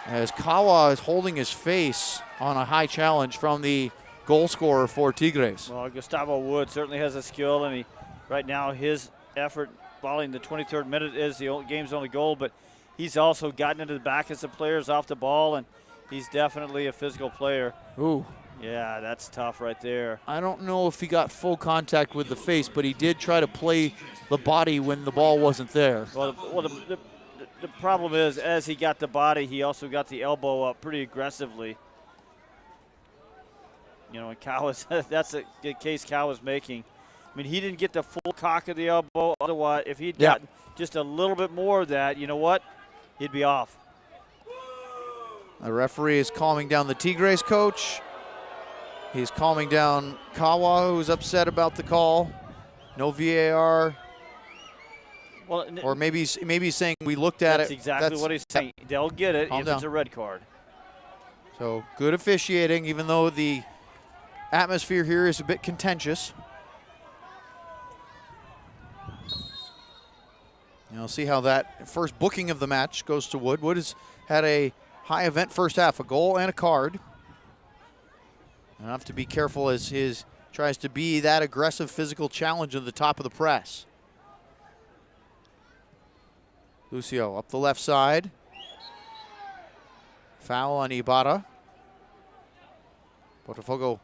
as Kawa is holding his face on a high challenge from the goal scorer for Tigres. Well, Gustavo Wood certainly has a skill, and right now his effort following the 23rd minute is the game's only goal, but he's also gotten into the back of some players off the ball, and he's definitely a physical player. Ooh. Yeah, that's tough right there. I don't know if he got full contact with the face, but he did try to play the body when the ball wasn't there. Well, the problem is, as he got the body, he also got the elbow up pretty aggressively. And that's the case Kawa's making. I mean, he didn't get the full cock of the elbow. Otherwise, if he'd gotten just a little bit more of that, you know what? He'd be off. The referee is calming down the Tigres coach. He's calming down Kawa, who's upset about the call. No VAR. Well, or maybe he's saying we looked at that's it. Exactly That's what he's saying. They'll get it if it's a red card. So good officiating, even though the atmosphere here is a bit contentious. You'll see how that first booking of the match goes to Wood. Wood has had a high event first half, a goal and a card. Enough to be careful as his tries to be that aggressive physical challenge at the top of the press. Lucio up the left side. Foul on Ibarra. Botafogo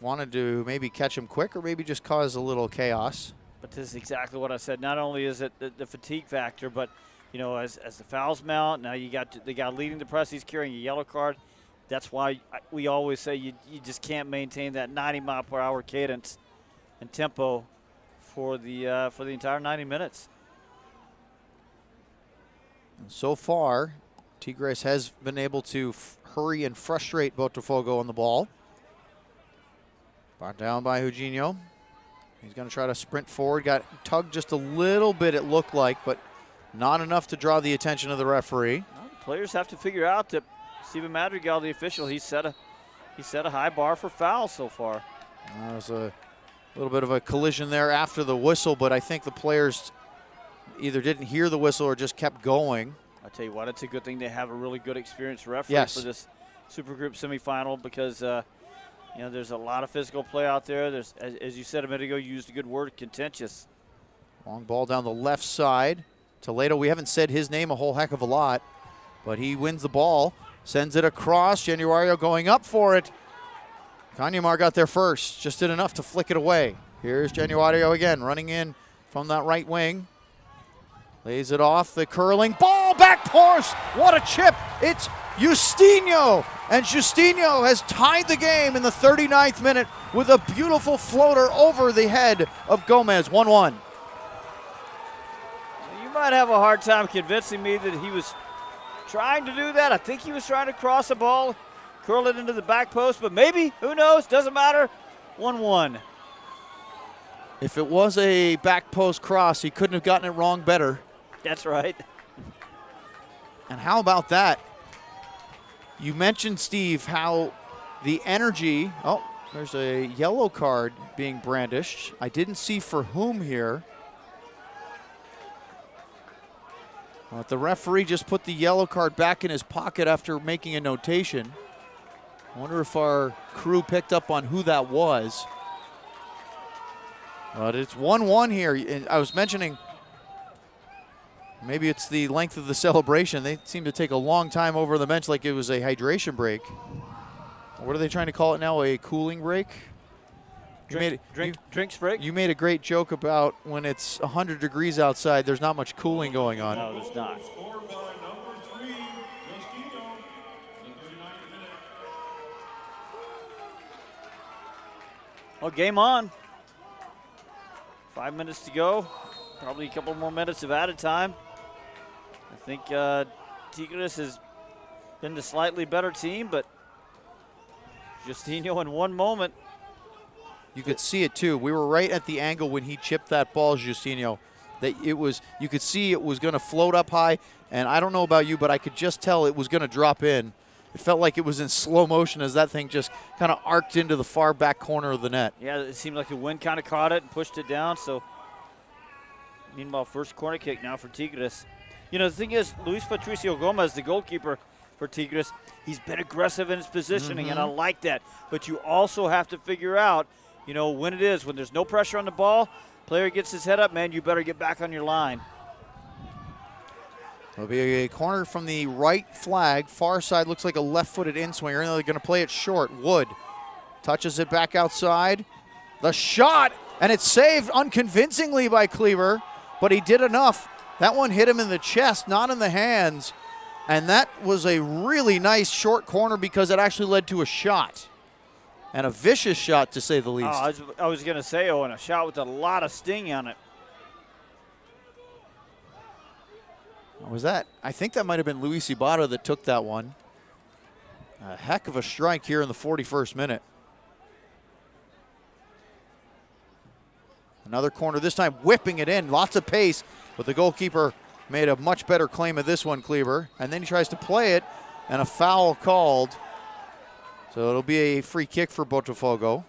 wanted to maybe catch him quick or maybe just cause a little chaos. But this is exactly what I said. Not only is it the fatigue factor, but as the fouls mount, now you got the guy leading the press. He's carrying a yellow card. That's why we always say you just can't maintain that 90-mile-per-hour cadence and tempo for the entire 90 minutes. And so far, Tigres has been able to hurry and frustrate Botafogo on the ball. Brought down by Eugenio. He's going to try to sprint forward. Got tugged just a little bit, it looked like, but not enough to draw the attention of the referee. Well, the players have to figure out that Steven Madrigal, the official, he set a high bar for fouls so far. There was a little bit of a collision there after the whistle, but I think the players either didn't hear the whistle or just kept going. I tell you what, it's a good thing they have a really good experienced referee for this Supergroup semifinal because there's a lot of physical play out there. There's, as you said a minute ago, you used a good word, contentious. Long ball down the left side. Toledo, we haven't said his name a whole heck of a lot, but he wins the ball, sends it across. Januario going up for it. Kanyamar got there first, just did enough to flick it away. Here's Januario again, running in from that right wing. Lays it off, the curling ball, back post. What a chip. It's Justino. And Justino has tied the game in the 39th minute with a beautiful floater over the head of Gomez, 1-1. You might have a hard time convincing me that he was trying to do that. I think he was trying to cross the ball, curl it into the back post, but maybe, who knows, doesn't matter. 1-1. If it was a back post cross, he couldn't have gotten it wrong better. That's right. And how about that? You mentioned, Steve, how the energy, oh, there's a yellow card being brandished. I didn't see for whom here. But the referee just put the yellow card back in his pocket after making a notation. I wonder if our crew picked up on who that was. But it's 1-1 here. And I was mentioning maybe it's the length of the celebration. They seem to take a long time over the bench like it was a hydration break. What are they trying to call it now, a cooling break? Drinks break? You made a great joke about when it's 100 degrees outside, there's not much cooling going on. No, there's not. Well, game on. 5 minutes to go. Probably a couple more minutes of added time. I think Tigres has been the slightly better team, but Justino in one moment. You could see it too. We were right at the angle when he chipped that ball, Justino. That it was, you could see it was going to float up high, and I don't know about you, but I could just tell it was going to drop in. It felt like it was in slow motion as that thing just kind of arced into the far back corner of the net. Yeah, it seemed like the wind kind of caught it and pushed it down. So, meanwhile, first corner kick now for Tigres. The thing is, Luis Patricio Gomez, the goalkeeper for Tigres, he's been aggressive in his positioning, and I like that. But you also have to figure out, when it is, when there's no pressure on the ball, player gets his head up, man, you better get back on your line. It'll be a corner from the right flag. Far side looks like a left-footed in-swinger, and they're going to play it short. Wood touches it back outside. The shot, and it's saved unconvincingly by Cleaver, but he did enough. That one hit him in the chest, not in the hands, and that was a really nice short corner because it actually led to a shot, and a vicious shot, to say the least. I was going to say, and a shot with a lot of sting on it. Was that? I think that might have been Luis Ibarra that took that one. A heck of a strike here in the 41st minute. Another corner, this time whipping it in, lots of pace, but the goalkeeper made a much better claim of this one, Kleber. And then he tries to play it, and a foul called. So it'll be a free kick for Botafogo.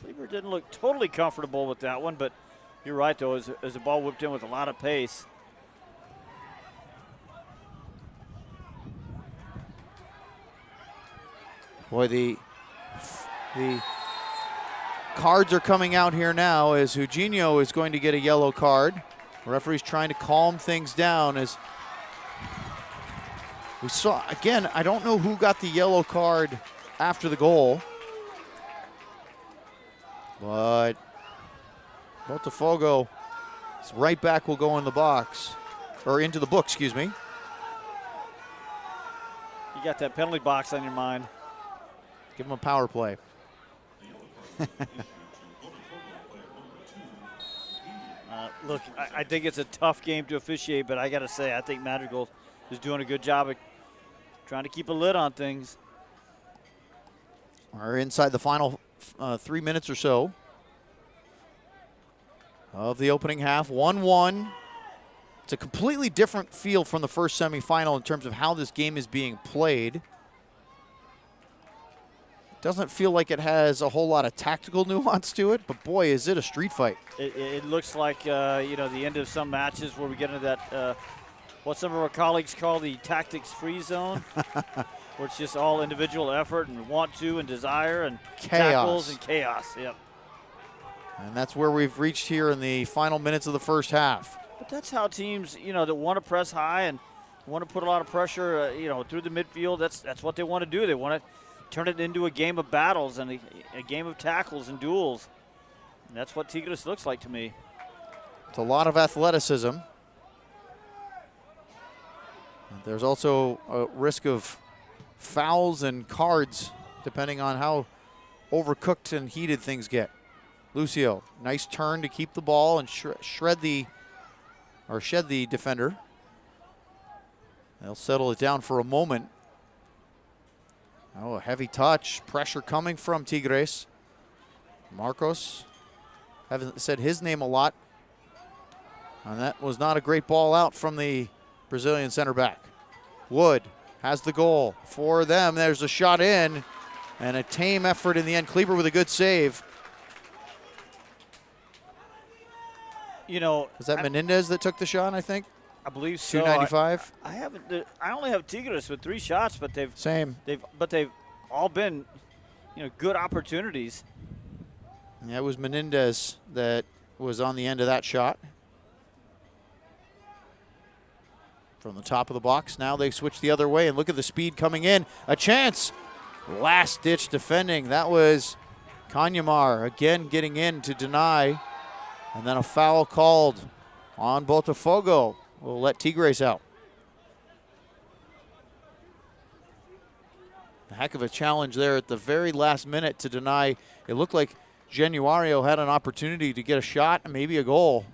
Kleber didn't look totally comfortable with that one, but you're right, though, as the ball whipped in with a lot of pace. Boy, the cards are coming out here now as Eugenio is going to get a yellow card. The referee's trying to calm things down as we saw, again, I don't know who got the yellow card after the goal, but Botafogo's right back will go in the box, or into the book, excuse me. You got that penalty box on your mind. Give him a power play. Look, I think it's a tough game to officiate, but I got to say, I think Madrigal is doing a good job of trying to keep a lid on things. We're inside the final 3 minutes or so of the opening half. 1-1. It's a completely different feel from the first semifinal in terms of how this game is being played. Doesn't feel like it has a whole lot of tactical nuance to it, but boy, is it a street fight. It looks like, the end of some matches where we get into that, what some of our colleagues call the tactics-free zone, where it's just all individual effort and want to and desire and chaos. Tackles and chaos. Yep. And that's where we've reached here in the final minutes of the first half. But that's how teams, that want to press high and want to put a lot of pressure, through the midfield. That's what they want to do. They want to turn it into a game of battles and a game of tackles and duels. And that's what Tigres looks like to me. It's a lot of athleticism. There's also a risk of fouls and cards depending on how overcooked and heated things get. Lucio, nice turn to keep the ball and shed the defender. They'll settle it down for a moment. Oh, a heavy touch, pressure coming from Tigres. Marcos, haven't said his name a lot. And that was not a great ball out from the Brazilian center back. Wood has the goal for them. There's a shot in and a tame effort in the end. Kleber with a good save. Was that Menendez that took the shot, I think? I believe so. 295. I only have Tigres with 3 shots, but they've all been, good opportunities. Yeah, it was Menendez that was on the end of that shot. From the top of the box, now they switch the other way, and look at the speed coming in. A chance. Last-ditch defending. That was Kanyamar again getting in to deny. And then a foul called on Botafogo. We'll let Tigres out. A heck of a challenge there at the very last minute to deny. It looked like Januario had an opportunity to get a shot and maybe a goal.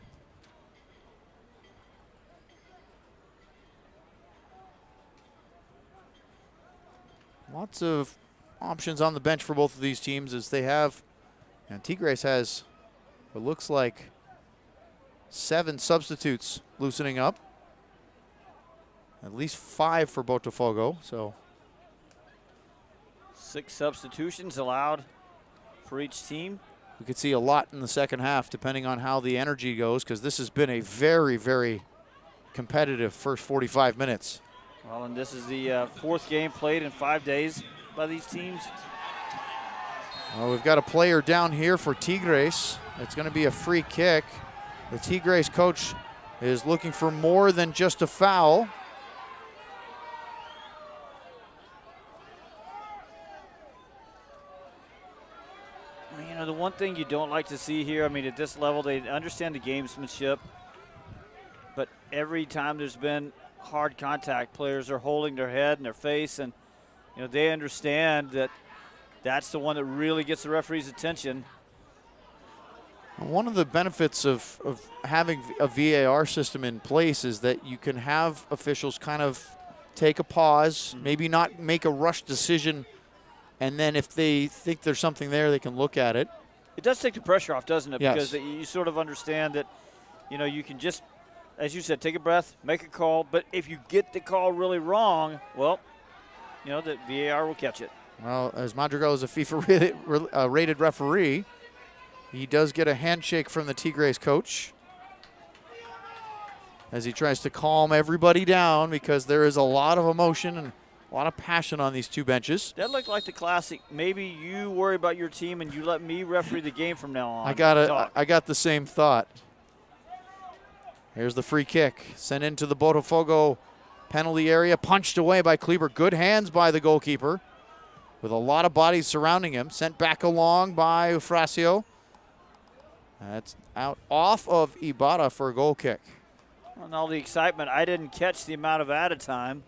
Lots of options on the bench for both of these teams as they have. And Tigres has what looks like 7 substitutes loosening up. At least 5 for Botafogo. So 6 substitutions allowed for each team. We could see a lot in the second half depending on how the energy goes, because this has been a very, very competitive first 45 minutes. Well, and this is the 4th game played in 5 days by these teams. Well, we've got a player down here for Tigres. It's going to be a free kick. The Tigres coach is looking for more than just a foul. The one thing you don't like to see here, at this level, they understand the gamesmanship, but every time there's been hard contact, players are holding their head and their face, and they understand that that's the one that really gets the referee's attention. One of the benefits of having a VAR system in place is that you can have officials kind of take a pause, maybe not make a rush decision, and then if they think there's something there, they can look at it. It does take the pressure off, doesn't it? Yes. Because you sort of understand that, you can just, as you said, take a breath, make a call. But if you get the call really wrong, well, the VAR will catch it. Well, as Madrigal is a FIFA rated referee, he does get a handshake from the Tigres coach as he tries to calm everybody down because there is a lot of emotion and a lot of passion on these two benches. That looked like the classic, maybe you worry about your team and you let me referee the game from now on. I got the same thought. Here's the free kick. Sent into the Botafogo penalty area. Punched away by Kleber. Good hands by the goalkeeper with a lot of bodies surrounding him. Sent back along by Eufrasio. That's out off of Ibarra for a goal kick. Well, and all the excitement, I didn't catch the amount of added time.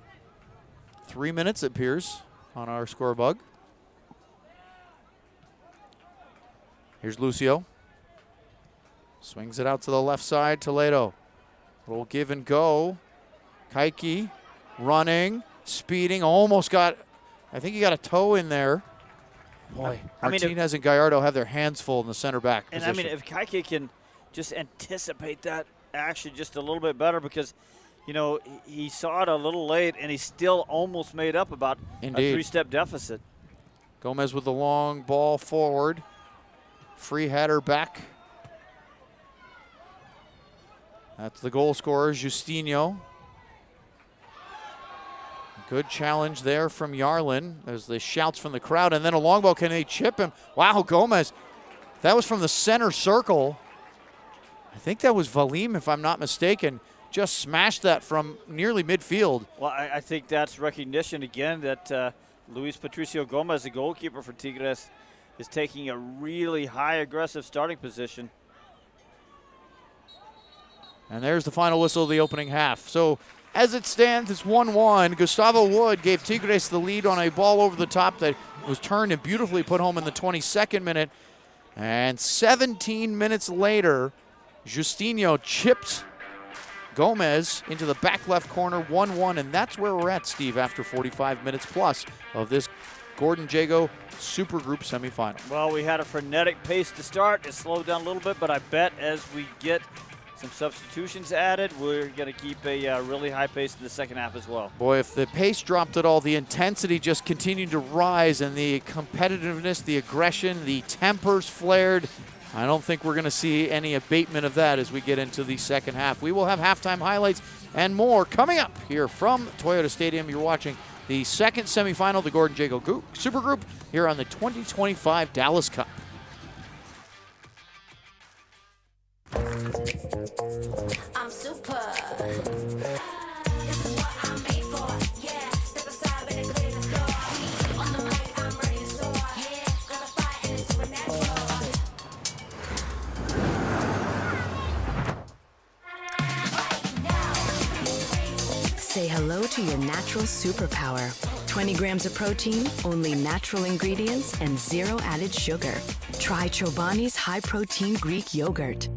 3 minutes it appears on our score bug. Here's Lucio. Swings it out to the left side. Toledo. Little give and go. Kaiki running, speeding, almost got, I think he got a toe in there. Boy, Martinez and Gallardo have their hands full in the center back position. And if Kaiki can just anticipate that action just a little bit better because, he saw it a little late and he still almost made up about a 3-step deficit. Gomez with the long ball forward. Free header back. That's the goal scorer, Justinho. Good challenge there from Yarlin. There's the shouts from the crowd. And then a long ball, can they chip him? Wow, Gomez. That was from the center circle. I think that was Valim, if I'm not mistaken. Just smashed that from nearly midfield. Well, I think that's recognition again that Luis Patricio Gomez, the goalkeeper for Tigres, is taking a really high aggressive starting position. And there's the final whistle of the opening half. So as it stands, it's 1-1. Gustavo Wood gave Tigres the lead on a ball over the top that was turned and beautifully put home in the 22nd minute. And 17 minutes later, Justinho chipped Gomez into the back left corner, 1-1. And that's where we're at, Steve, after 45 minutes plus of this Gordon Jago Supergroup semifinal. Well, we had a frenetic pace to start. It slowed down a little bit, but I bet as we get some substitutions added, we're going to keep a really high pace in the second half as well. Boy, if the pace dropped at all, the intensity just continued to rise, and the competitiveness, the aggression, the tempers flared. I don't think we're going to see any abatement of that as we get into the second half. We will have halftime highlights and more coming up here from Toyota Stadium. You're watching the second semifinal of the Gordon Jago Supergroup here on the 2025 Dallas Cup. I'm super. This is what I'm made for. Yeah, step aside, better clear the floor. On the mic, I'm ready to soar. Yeah, gonna fight and it's supernatural. Say hello to your natural superpower. 20 grams of protein, only natural ingredients, and 0 added sugar. Try Chobani's high-protein Greek yogurt.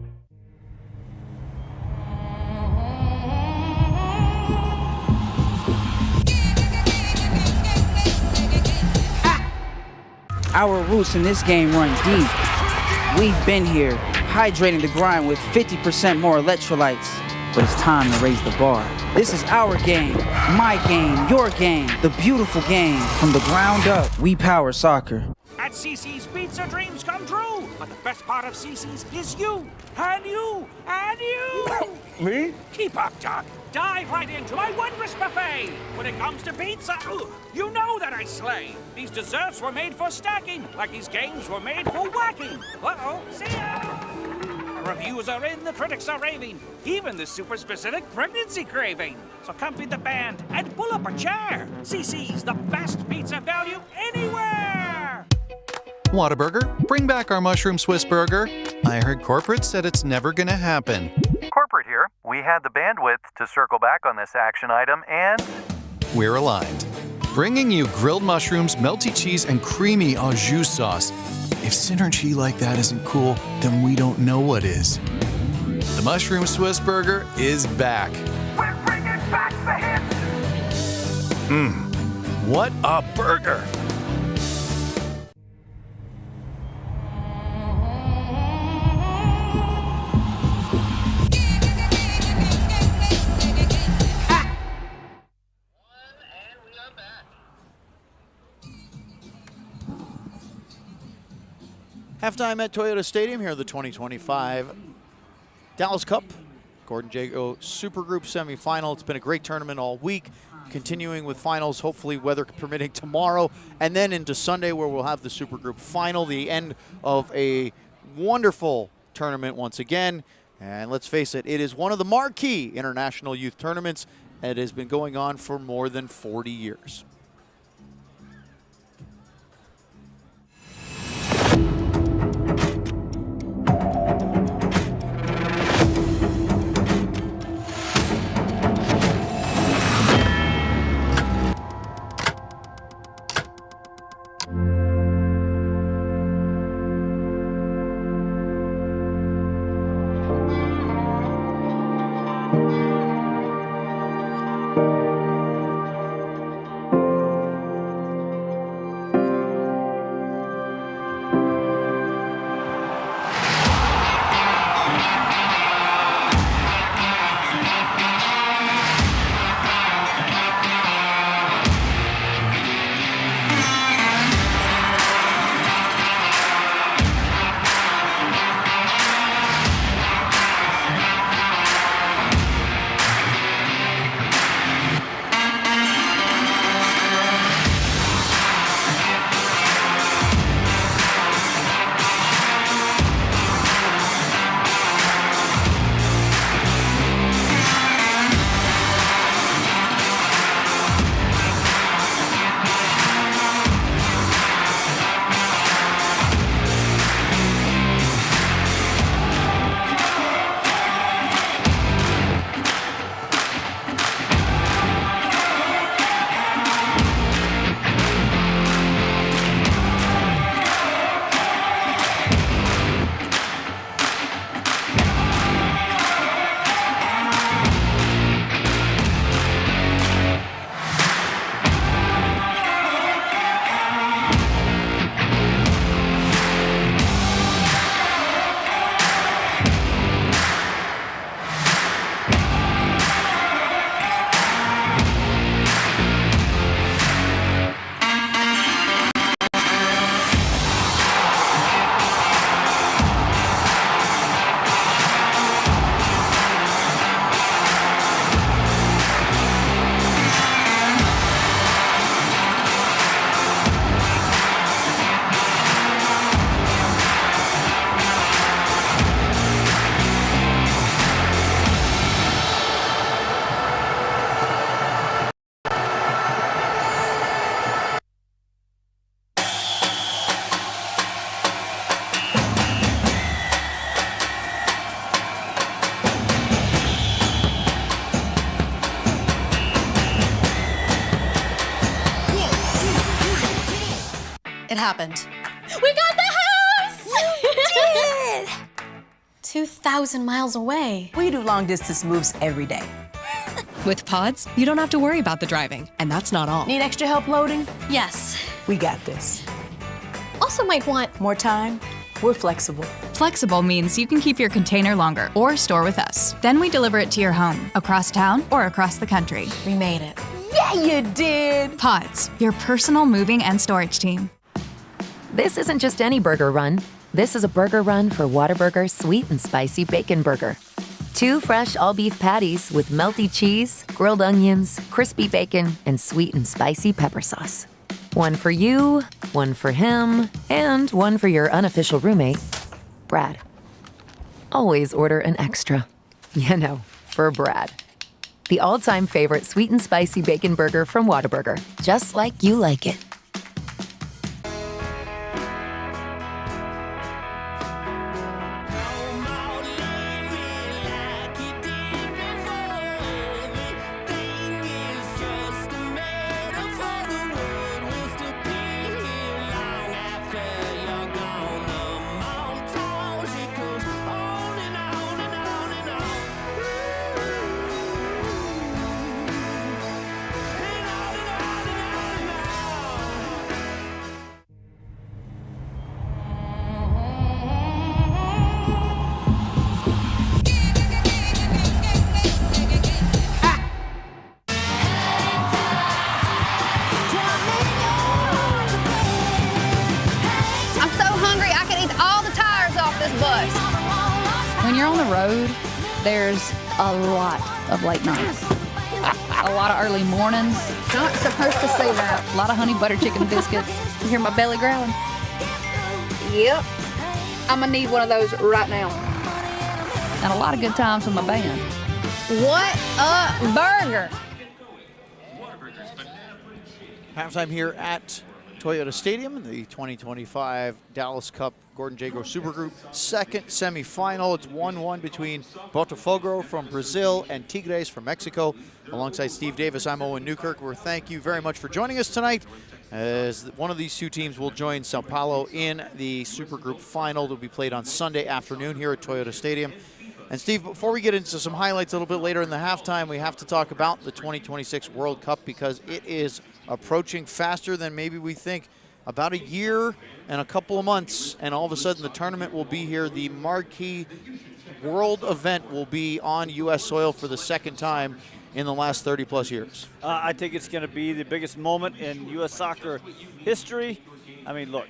Our roots in this game run deep. We've been here, hydrating the grind with 50% more electrolytes. But it's time to raise the bar. This is our game, my game, your game, the beautiful game. From the ground up, we power soccer. At CC's Pizza, dreams come true. But the best part of CC's is you, and you, and you. Me? Keep up, Doc. Dive right into my wondrous buffet. When it comes to pizza, you know that I slay. These desserts were made for stacking, like these games were made for whacking. Uh-oh, see ya! Reviews are in, the critics are raving. Even the super specific pregnancy craving. So come feed the band and pull up a chair. CC's the best pizza value anywhere. Whataburger, bring back our mushroom Swiss burger. I heard corporate said it's never gonna happen. Corporate here. We had the bandwidth to circle back on this action item, and We're aligned. Bringing you grilled mushrooms, melty cheese, and creamy au jus sauce. If synergy like that isn't cool, then we don't know what is. The Mushroom Swiss Burger is back. We're bringing back the hits! What a burger! Halftime at Toyota Stadium here at the 2025 Dallas Cup. Gordon Jago Supergroup semifinal. It's been a great tournament all week, continuing with finals, hopefully weather permitting tomorrow, and then into Sunday where we'll have the Supergroup final, the end of a wonderful tournament once again. And let's face it, it is one of the marquee international youth tournaments that has been going on for more than 40 years. It happened. We got the house! You did! 2,000 miles away. We do long distance moves every day. With Pods, you don't have to worry about the driving, and that's not all. Need extra help loading? Yes. We got this. Also might want more time. We're flexible. Flexible means you can keep your container longer or store with us. Then we deliver it to your home, across town or across the country. We made it. Yeah, you did! Pods, your personal moving and storage team. This isn't just any burger run. This is a burger run for Whataburger Sweet and Spicy Bacon Burger. 2 fresh all-beef patties with melty cheese, grilled onions, crispy bacon, and sweet and spicy pepper sauce. One for you, one for him, and one for your unofficial roommate, Brad. Always order an extra. You know, for Brad. The all-time favorite sweet and spicy bacon burger from Whataburger. Just like you like it. When you're on the road, there's a lot of late nights. A lot of early mornings. Not supposed to say that. A lot of honey butter chicken biscuits. You hear my belly growling? Yep. I'm gonna need one of those right now. And a lot of good times with my band. What a burger! Halftime here at Toyota Stadium in the 2025 Dallas Cup Gordon J. Gross Supergroup second semifinal. It's 1-1 between Botafogo from Brazil and Tigres from Mexico. Alongside Steve Davis, I'm Owen Newkirk. We thank you very much for joining us tonight, as one of these two teams will join Sao Paulo in the Supergroup final that will be played on Sunday afternoon here at Toyota Stadium. And Steve, before we get into some highlights a little bit later in the halftime, we have to talk about the 2026 World Cup, because it is approaching faster than maybe we think. About a year and a couple of months, and all of a sudden the tournament will be here. The marquee world event will be on U.S. soil for the second time in the last 30-plus years. I think it's going to be the biggest moment in U.S. soccer history. I mean, look,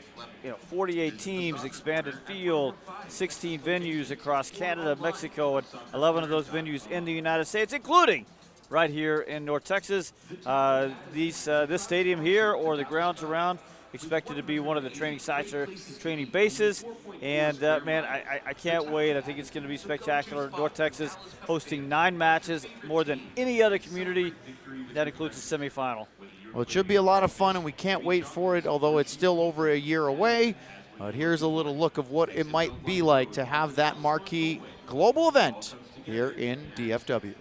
48 teams, expanded field, 16 venues across Canada, Mexico, and 11 of those venues in the United States, including right here in North Texas. This stadium here, or the grounds around, expected to be one of the training sites or training bases. And, man, I can't wait. I think it's going to be spectacular. North Texas hosting 9 matches, more than any other community. That includes the semifinal. Well, it should be a lot of fun, and we can't wait for it, although it's still over a year away. But here's a little look of what it might be like to have that marquee global event here in DFW.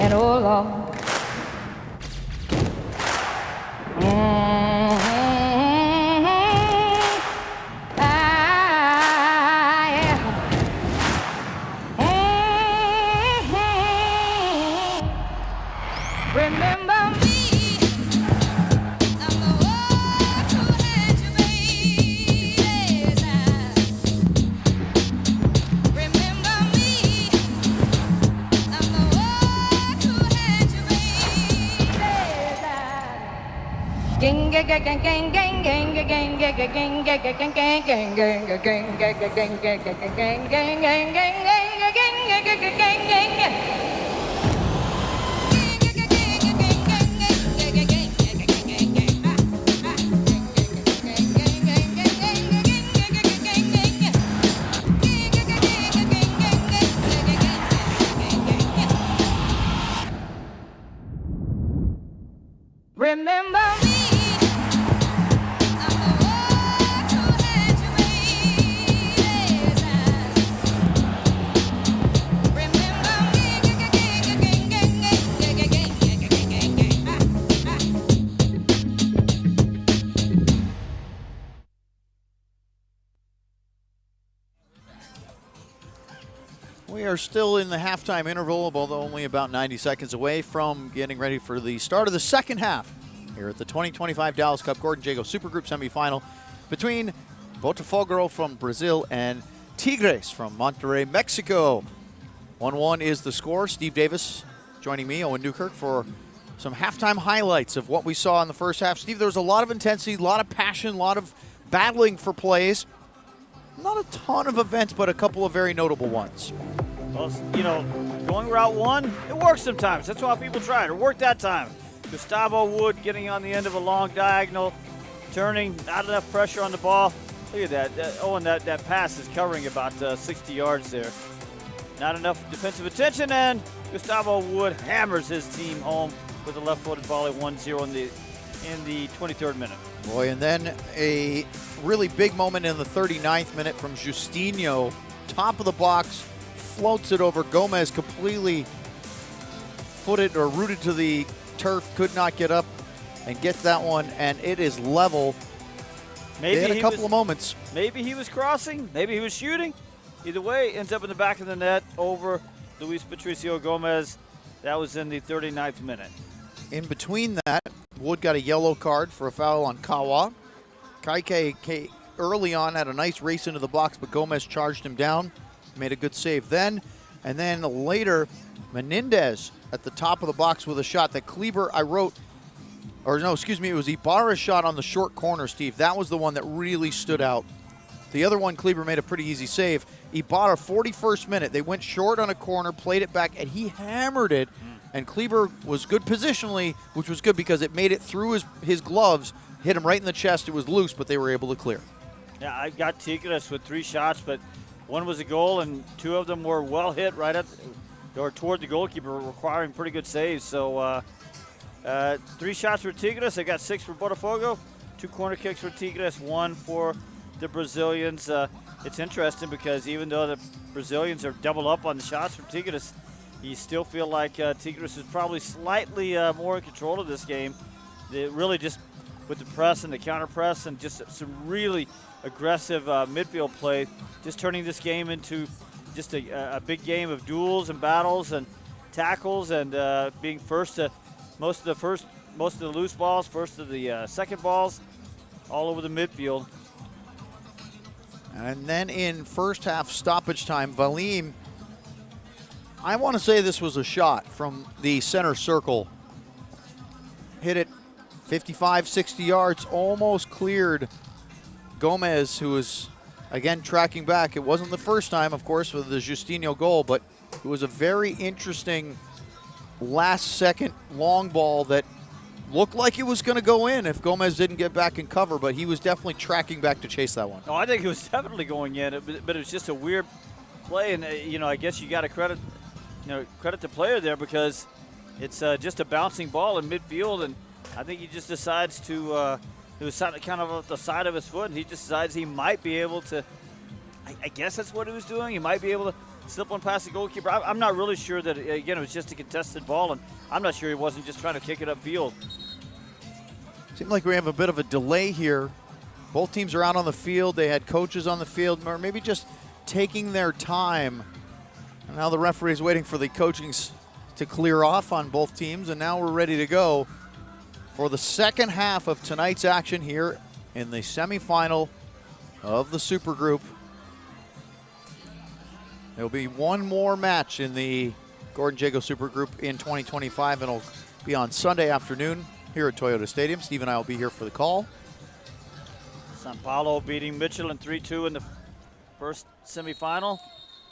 And oh Lord, remember me. Remember me. We are still in the halftime interval, although only about 90 seconds away from getting ready for the start of the second half here at the 2025 Dallas Cup Gordon Jago Supergroup semifinal between Botafogo from Brazil and Tigres from Monterrey, Mexico. 1-1 is the score. Steve Davis joining me, Owen Newkirk, for some halftime highlights of what we saw in the first half. Steve, there was a lot of intensity, a lot of passion, a lot of battling for plays. Not a ton of events, but a couple of very notable ones. Well, you know, going route one, it works sometimes. That's why people try it. It worked that time. Gustavo Wood getting on the end of a long diagonal, turning, not enough pressure on the ball. Look at that. Owen, that pass is covering about 60 yards there. Not enough defensive attention, and Gustavo Wood hammers his team home with a left-footed volley 1-0 in the 23rd minute. Boy, and then a really big moment in the 39th minute from Justinho. Top of the box, floats it over. Gomez completely footed or rooted to the turf, could not get up and get that one, and it is level. Maybe they had a couple of moments. Maybe he was crossing, maybe he was shooting. Either way, ends up in the back of the net over Luis Patricio Gomez. That was in the 39th minute. In between that, Wood got a yellow card for a foul on Kawa. Kaike early on had a nice race into the box, but Gomez charged him down, made a good save then. And then later, Menendez at the top of the box with a shot that Kleber, it was Ibarra's shot on the short corner, Steve. That was the one that really stood out. The other one, Kleber made a pretty easy save. Ibarra, 41st minute, they went short on a corner, played it back, and he hammered it. And Kleber was good positionally, which was good because it made it through his gloves, hit him right in the chest. It was loose, but they were able to clear. Yeah, I got Tigres with 3 shots, but one was a goal, and 2 of them were well hit right at or toward the goalkeeper, requiring pretty good saves. So 3 shots for Tigres. I got 6 for Botafogo, 2 corner kicks for Tigres, 1 for the Brazilians. It's interesting because even though the Brazilians are double up on the shots from Tigres, you still feel like Tigres is probably slightly more in control of this game. They really just with the press and the counter press and just some really aggressive midfield play, just turning this game into just a big game of duels and battles and tackles and being first to most of the loose balls, first to the second balls, all over the midfield. And then in first half stoppage time, Valim, I want to say this was a shot from the center circle. Hit it 55, 60 yards, almost cleared Gomez, who was, again, tracking back. It wasn't the first time, of course, with the Justinho goal, but it was a very interesting last-second long ball that looked like it was going to go in if Gomez didn't get back in cover, but he was definitely tracking back to chase that one. Oh, I think it was definitely going in, but it was just a weird play, and I guess you got to credit the player there because it's just a bouncing ball in midfield, and I think he just decides to it was kind of off the side of his foot, and he just decides he might be able to. I guess that's what he was doing. He might be able to slip one past the goalkeeper. I'm not really sure that, again, it was just a contested ball, and I'm not sure he wasn't just trying to kick it upfield. Seemed like we have a bit of a delay here. Both teams are out on the field. They had coaches on the field, or maybe just taking their time. And now the referee is waiting for the coachings to clear off on both teams, and now we're ready to go for the second half of tonight's action here in the semifinal of the Super Group. There'll be one more match in the Gordon Jago Super Group in 2025, and it'll be on Sunday afternoon here at Toyota Stadium. Steve and I will be here for the call. Sao Paulo beating Michelin 3-2 in the first semifinal.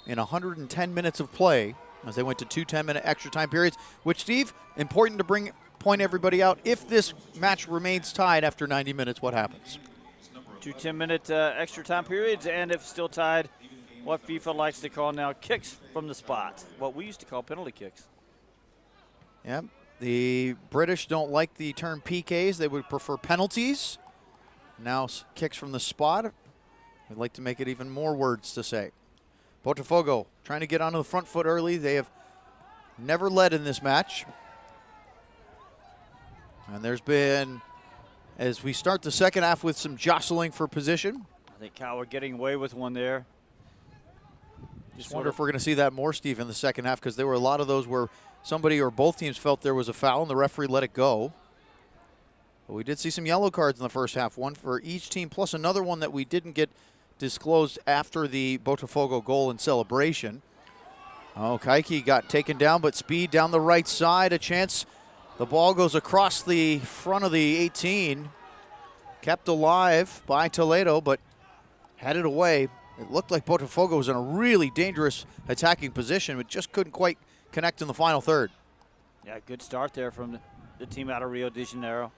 In 110 minutes of play, as they went to 2 10-minute extra time periods, which, Steve, important to point everybody out. If this match remains tied after 90 minutes, what happens? 2 10-minute extra time periods, and if still tied, what FIFA likes to call now kicks from the spot, what we used to call penalty kicks. Yeah, the British don't like the term PKs. They would prefer penalties. Now kicks from the spot. We'd like to make it even more words to say. Botafogo trying to get onto the front foot early. They have never led in this match. And there's been, as we start the second half, with some jostling for position. I think Kawa getting away with one there. Just wonder if we're going to see that more, Steve, in the second half, because there were a lot of those where somebody or both teams felt there was a foul and the referee let it go. But we did see some yellow cards in the first half, one for each team, plus another one that we didn't get disclosed after the Botafogo goal in celebration. Oh, Kaiki got taken down, but speed down the right side, a chance. The ball goes across the front of the 18. Kept alive by Toledo, but headed away. It looked like Botafogo was in a really dangerous attacking position, but just couldn't quite connect in the final third. Yeah, good start there from the team out of Rio de Janeiro.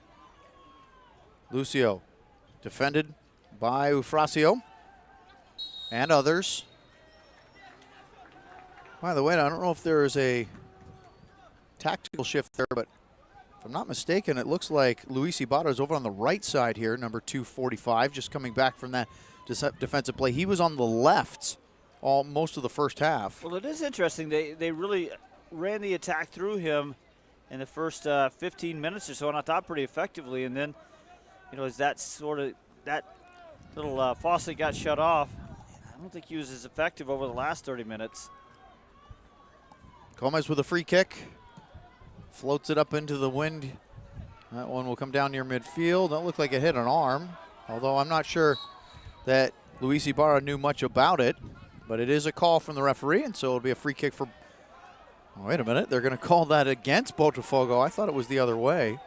Lucio defended by Eufrasio and others. By the way, I don't know if there is a tactical shift there, but if I'm not mistaken, it looks like Luis Ibarra is over on the right side here, number 245, just coming back from that defensive play. He was on the left most of the first half. Well, it is interesting. They really ran the attack through him in the first 15 minutes or so, and I thought pretty effectively. And then, as that little faucet got shut off, I don't think he was as effective over the last 30 minutes. Gomez with a free kick. Floats it up into the wind. That one will come down near midfield. That looked like it hit an arm, although I'm not sure that Luis Ibarra knew much about it. But it is a call from the referee, and so it'll be a free kick for... Oh, wait a minute. They're going to call that against Botafogo. I thought it was the other way.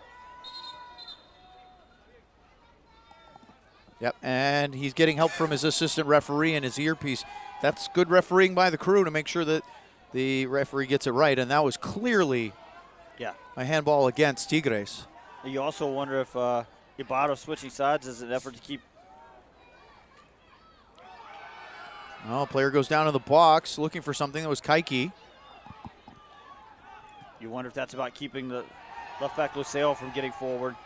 Yep, and he's getting help from his assistant referee and his earpiece. That's good refereeing by the crew to make sure that the referee gets it right, and that was clearly a handball against Tigres. You also wonder if Ibarra switching sides is an effort to keep... Oh, player goes down in the box looking for something. That was Kaiki. You wonder if that's about keeping the left back Luceo from getting forward.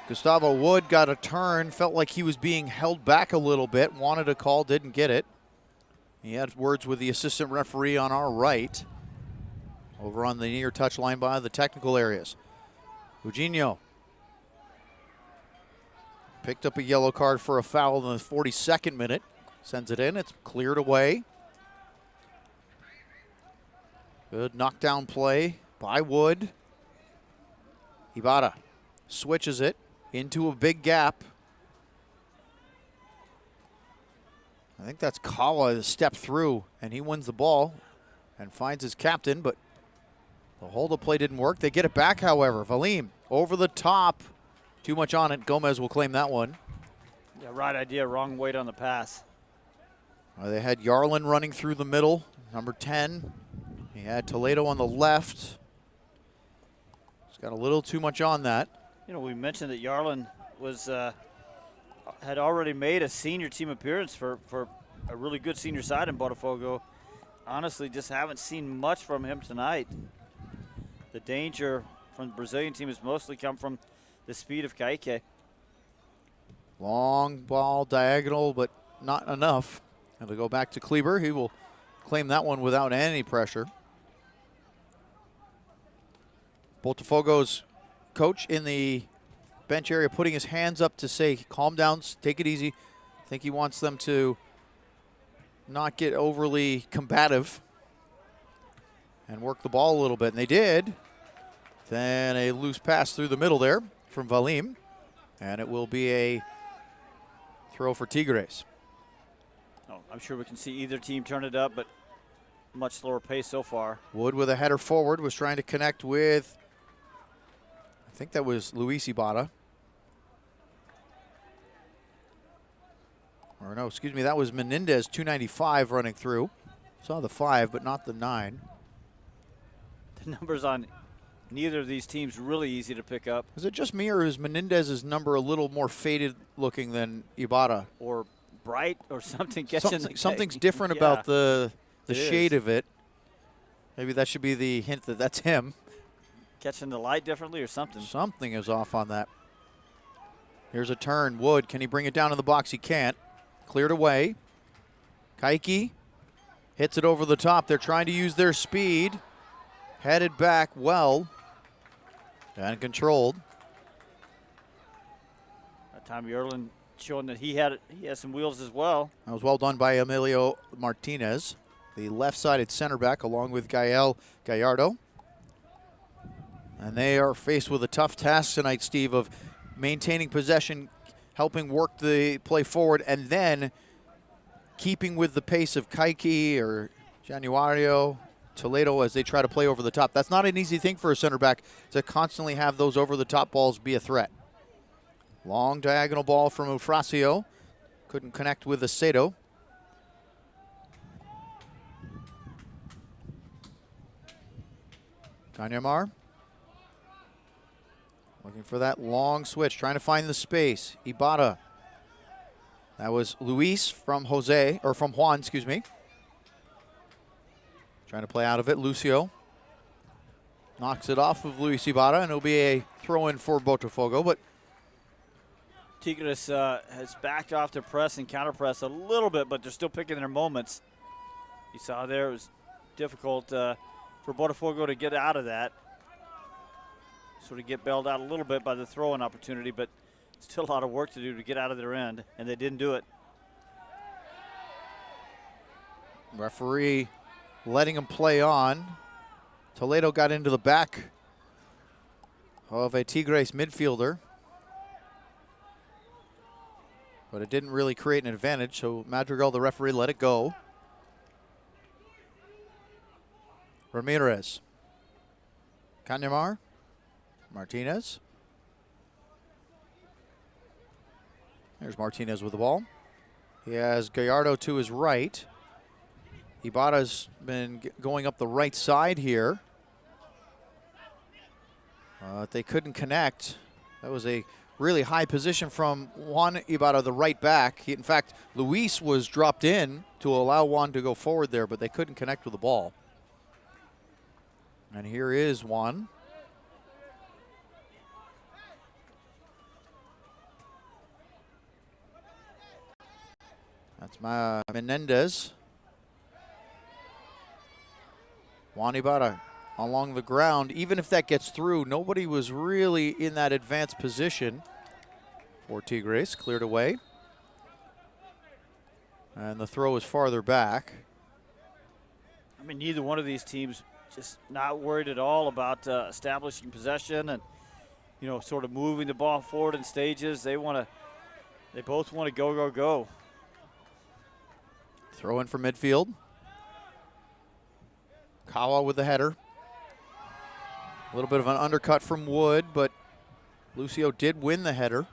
Gustavo Wood got a turn, felt like he was being held back a little bit, wanted a call, didn't get it. He had words with the assistant referee on our right, over on the near touch line by the technical areas. Eugenio picked up a yellow card for a foul in the 42nd minute. Sends it in, it's cleared away. Good knockdown play by Wood. Ibarra switches it into a big gap. I think that's Kawa to step through, and he wins the ball and finds his captain, but the hold-up play didn't work. They get it back, however. Valim over the top. Too much on it. Gomez will claim that one. Yeah, right idea, wrong weight on the pass. They had Yarlin running through the middle, number 10. He had Toledo on the left. He's got a little too much on that. We mentioned that Yarlin was had already made a senior team appearance for a really good senior side in Botafogo. Honestly, just haven't seen much from him tonight. The danger from the Brazilian team has mostly come from the speed of Kaique. Long ball, diagonal, but not enough. And they go back to Kleber. He will claim that one without any pressure. Botafogo's coach in the bench area putting his hands up to say, calm down, take it easy. I think he wants them to not get overly combative and work the ball a little bit, and they did. Then a loose pass through the middle there from Valim, and it will be a throw for Tigres. Oh, I'm sure we can see either team turn it up, but much slower pace so far. Wood with a header forward was trying to connect with, I think that was Luis Ibarra. Or no, excuse me, that was Menendez, 295 running through. Saw the 5, but not the 9. The numbers on neither of these teams really easy to pick up. Is it just me, or is Menendez's number a little more faded looking than Ibarra? Or bright or something? Something's different about the shade of it. Maybe that should be the hint that that's him. Catching the light differently or something. Something is off on that. Here's a turn. Wood, can he bring it down in the box? He can't. Cleared away. Kaiki hits it over the top. They're trying to use their speed. Headed back well and controlled. That time Yerlin showing that he has some wheels as well. That was well done by Emilio Martinez. the left-sided center back, along with Gael Gallardo. And they are faced with a tough task tonight, Steve, of maintaining possession, helping work the play forward, and then keeping with the pace of Kaiki or Januario, Toledo, as they try to play over the top. That's not an easy thing for a center back, to constantly have those over-the-top balls be a threat. Long diagonal ball from Eufrasio. Couldn't connect with Aceto. Kanyamar. Looking for that long switch, trying to find the space. Ibarra. That was Luis from Juan, excuse me. Trying to play out of it. Lucio knocks it off of Luis Ibarra, and it'll be a throw-in for Botafogo. But Tigres has backed off their press and counter-press a little bit, but they're still picking their moments. You saw there it was difficult for Botafogo to get out of that. Sort of get bailed out a little bit by the throw-in opportunity, but still a lot of work to do to get out of their end, and they didn't do it. referee letting him play on. Toledo got into the back of a Tigres midfielder, but it didn't really create an advantage, so Madrigal, the referee, let it go. Ramirez. Kanyamar. Martinez. There's Martinez with the ball. He has Gallardo to his right. Ibarra's been going up the right side here. They couldn't connect. That was a really high position from Juan Ibarra, the right back. In fact, Luis was dropped in to allow Juan to go forward there, but they couldn't connect with the ball. And here is Juan. That's Menendez. Juan Ibarra along the ground. Even if that gets through, nobody was really in that advanced position for Tigres. Cleared away. And the throw is farther back. I mean, neither one of these teams just not worried at all about establishing possession and, you know, sort of moving the ball forward in stages. They both want to go, go, go. Throw in from midfield. Kawa with the header. A little bit of an undercut from Wood, but Lucio did win the header.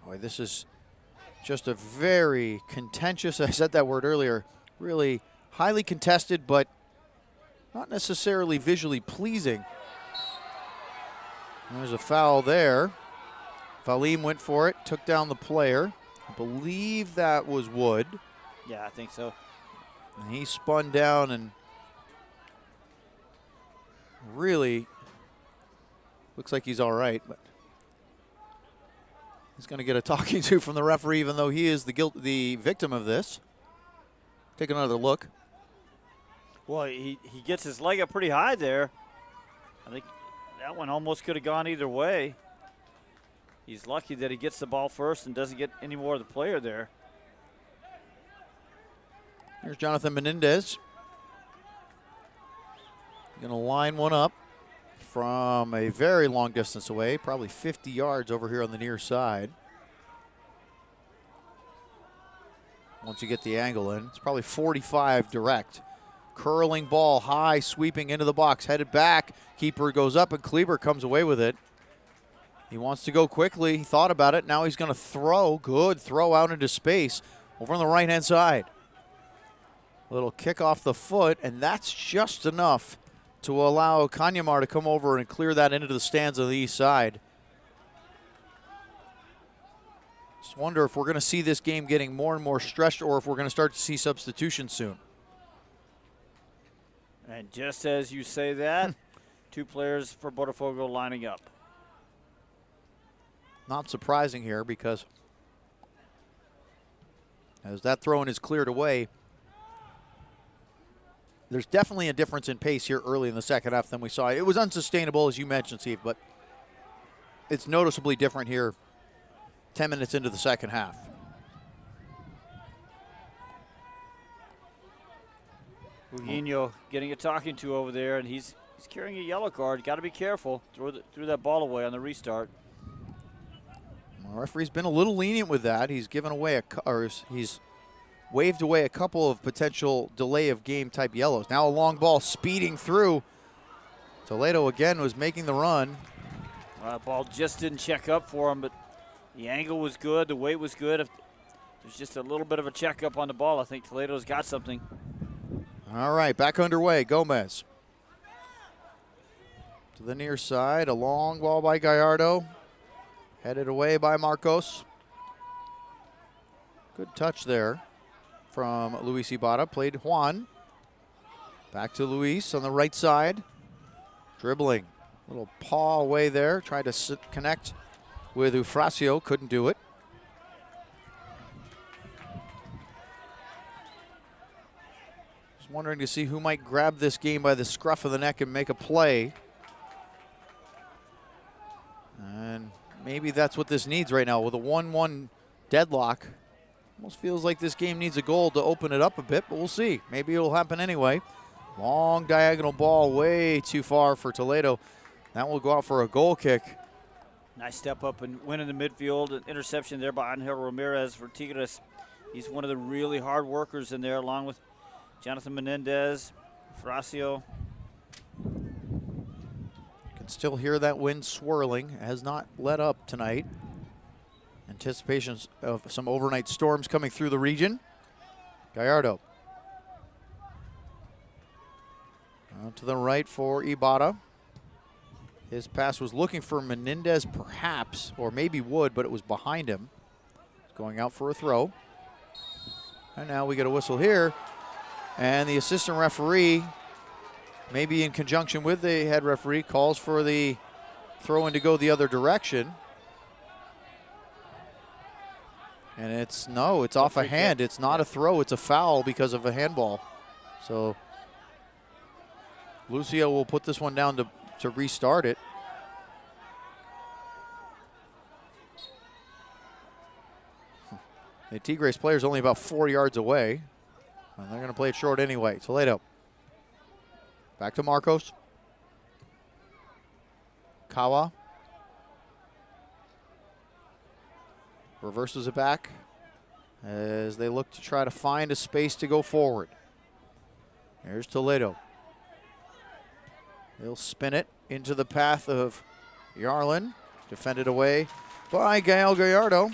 Boy, this is just a very contentious, I said that word earlier, really highly contested, but not necessarily visually pleasing. And there's a foul there. Valim went for it, took down the player. I believe that was Wood. Yeah, I think so. And he spun down and really looks like he's all right, but he's going to get a talking to from the referee, even though he is the victim of this. Take another look. Well, he gets his leg up pretty high there. I think that one almost could have gone either way. He's lucky that he gets the ball first and doesn't get any more of the player there. Here's Jonathan Menendez. Going to line one up from a very long distance away, probably 50 yards over here on the near side. Once you get the angle in, it's probably 45 direct. Curling ball, high, sweeping into the box, headed back. Keeper goes up and Kleber comes away with it. He wants to go quickly. He thought about it. Now he's going to throw. Good throw out into space over on the right-hand side. Little kick off the foot, and that's just enough to allow Kanyamar to come over and clear that into the stands of the east side. Just wonder if we're going to see this game getting more and more stretched or if we're going to start to see substitutions soon. And just as you say that, two players for Botafogo lining up. Not surprising here because as that throw-in is cleared away, there's definitely a difference in pace here early in the second half than we saw. It was unsustainable, as you mentioned, Steve, but it's noticeably different here 10 minutes into the second half. Eugenio getting a talking to over there, and he's carrying a yellow card. Got to be careful. Threw that ball away on the restart. Well, the referee's been a little lenient with that. He's given away he's waved away a couple of potential delay of game type yellows. Now a long ball speeding through. Toledo again was making the run. Ball just didn't check up for him, but the angle was good. The weight was good. If there's just a little bit of a checkup on the ball, I think Toledo's got something. All right, back underway. Gomez to the near side. A long ball by Gallardo. Headed away by Marcos. Good touch there from Luis Ibarra. Played Juan. Back to Luis on the right side. Dribbling. Little paw away there. Tried to connect with Eufrasio. Couldn't do it. Just wondering to see who might grab this game by the scruff of the neck and make a play. And maybe that's what this needs right now with a 1-1 deadlock. Almost feels like this game needs a goal to open it up a bit, but we'll see. Maybe it'll happen anyway. Long diagonal ball, way too far for Toledo. That will go out for a goal kick. Nice step up and win in the midfield. An interception there by Angel Ramirez for Tigres. He's one of the really hard workers in there, along with Jonathan Menendez, Fracio. Can still hear that wind swirling. Has not let up tonight. Anticipations of some overnight storms coming through the region. Gallardo. To the right for Ibarra. His pass was looking for Menendez perhaps, or maybe Wood, but it was behind him. Going out for a throw. And now we get a whistle here. And the assistant referee, maybe in conjunction with the head referee, calls for the throw-in to go the other direction. And it's off a hand. It's not a throw, it's a foul because of a handball. So Lucio will put this one down to restart it. The Tigres player is only about 4 yards away. And they're going to play it short anyway. Toledo. Back to Marcos. Kawa. Reverses it back as they look to try to find a space to go forward. Here's Toledo. They'll spin it into the path of Yarlin. Defended away by Gael Gallardo.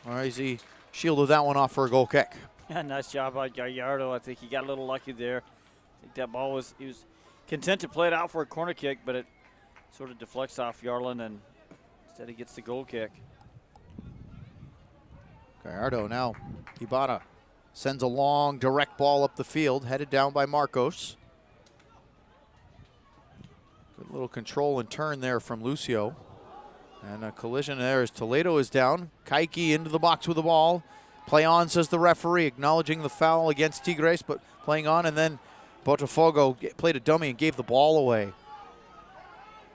Or as he shielded that one off for a goal kick. Yeah, nice job by Gallardo. I think he got a little lucky there. I think that ball he was content to play it out for a corner kick, but it sort of deflects off Yarlin, and instead he gets the goal kick. Gallardo now. Ibarra sends a long direct ball up the field, headed down by Marcos. Good little control and turn there from Lucio. And a collision there as Toledo is down. Kaiki into the box with the ball. Play on, says the referee, acknowledging the foul against Tigres, but playing on, and then Botafogo played a dummy and gave the ball away. It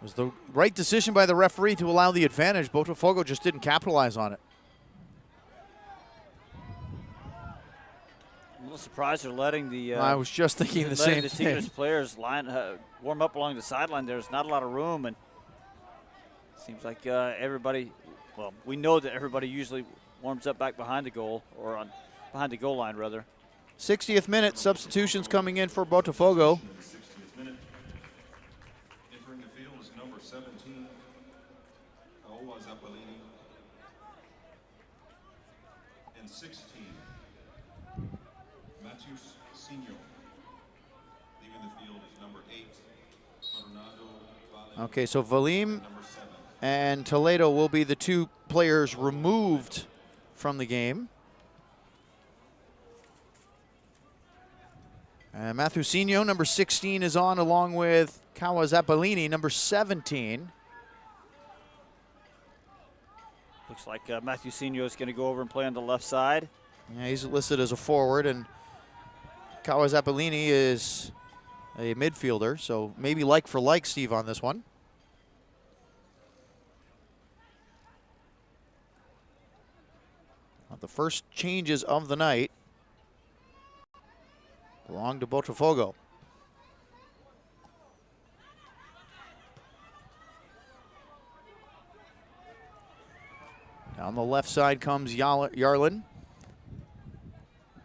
was the right decision by the referee to allow the advantage. Botafogo just didn't capitalize on it. A little surprised they're letting the. I was just thinking the same the thing. Tigres players warm up along the sideline. There's not a lot of room, and it seems like everybody. Well, we know that everybody usually warms up back behind the goal, or behind the goal line rather. 60th minute, substitutions coming in for Botafogo. 60th minute. Entering the field is number 17, Aowa Zappalini. And 16, Matheus Senior. Leaving the field is number 8, Fernando Valim. Okay, so Valim and Toledo will be the two players removed from the game. Mathusinho, number 16, is on along with Kawa Zappalini, number 17. Looks like Mathusinho is going to go over and play on the left side. Yeah, he's listed as a forward, and Kawa Zappalini is a midfielder, so maybe like for like, Steve, on this one. The first changes of the night belong to Botafogo. On the left side comes Yarlin.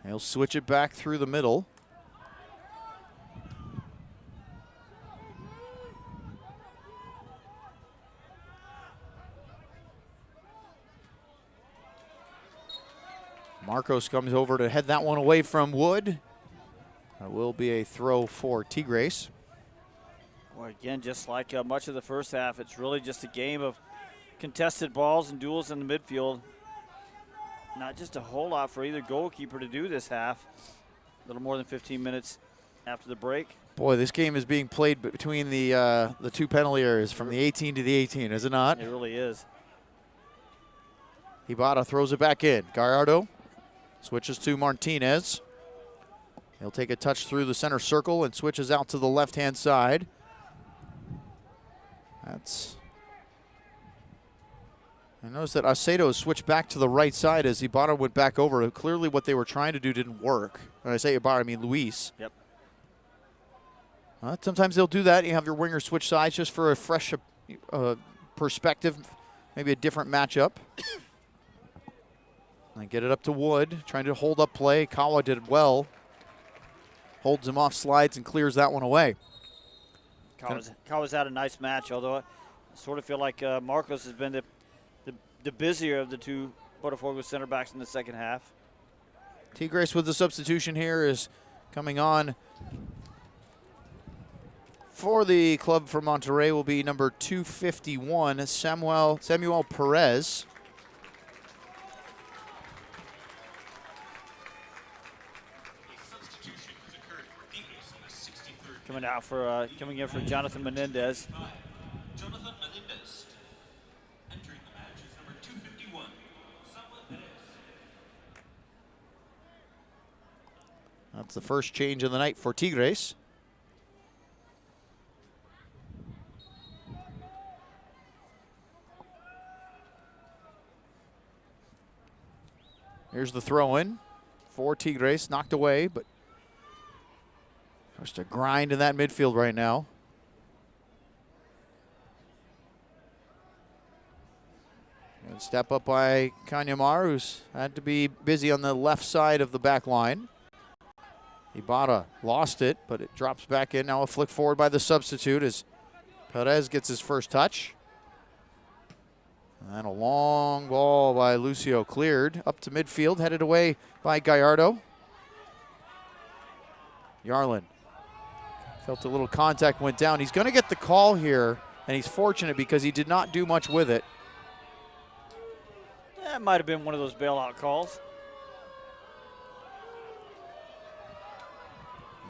He'll switch it back through the middle. Marcos comes over to head that one away from Wood. That will be a throw for Tigres. Well, again, just like much of the first half, it's really just a game of contested balls and duels in the midfield. Not just a whole lot for either goalkeeper to do this half. A little more than 15 minutes after the break. Boy, this game is being played between the two penalty areas from the 18 to the 18, is it not? It really is. Ibarra throws it back in. Gallardo switches to Martinez. He'll take a touch through the center circle and switches out to the left-hand side. I noticed that Acedo has switched back to the right side as Ibarra went back over. Clearly what they were trying to do didn't work. When I say Ibarra, I mean Luis. Yep. Sometimes they'll do that. You have your winger switch sides just for a fresh perspective, maybe a different matchup. And get it up to Wood, trying to hold up play. Kawa did well. Holds him off, slides, and clears that one away. Kawa's had a nice match, although I sort of feel like Marcos has been the busier of the two Botafogo center backs in the second half. Tigres with the substitution here is coming on for the club from Monterrey will be number 251, Samuel Perez. Coming in for Jonathan Menendez. Jonathan Menendez. Entering the match is number 251, Samuel Perez. That's the first change of the night for Tigres. Here's the throw in for Tigres, knocked away, but just a grind in that midfield right now. And step up by Kanyamar, who's had to be busy on the left side of the back line. Ibarra lost it, but it drops back in. Now a flick forward by the substitute as Perez gets his first touch. And a long ball by Lucio cleared up to midfield, headed away by Gallardo. Yarlin felt a little contact, went down. He's going to get the call here, and he's fortunate because he did not do much with it. That might have been one of those bailout calls.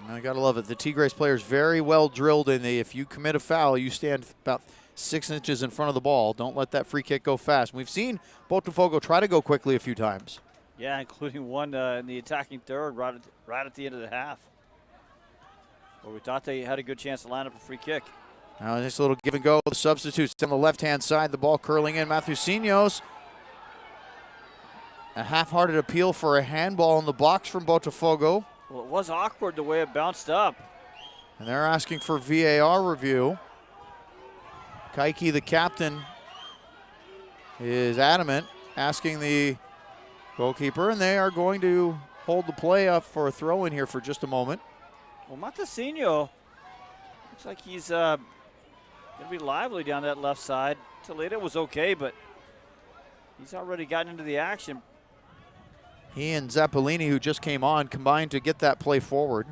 I got to love it. The Tigres players very well drilled in the if you commit a foul, you stand about 6 inches in front of the ball. Don't let that free kick go fast. We've seen Botafogo try to go quickly a few times. Yeah, including one in the attacking third right at the end of the half, where we thought they had a good chance to line up a free kick. Now this little give and go. The substitutes on the left-hand side. The ball curling in. Mathusinhos. A half-hearted appeal for a handball in the box from Botafogo. Well, it was awkward the way it bounced up. And they're asking for VAR review. Kaiki, the captain, is adamant, asking the goalkeeper, and they are going to hold the play up for a throw in here for just a moment. Well, Matosino looks like he's going to be lively down that left side. Toledo was okay, but he's already gotten into the action. He and Zappolini, who just came on, combined to get that play forward.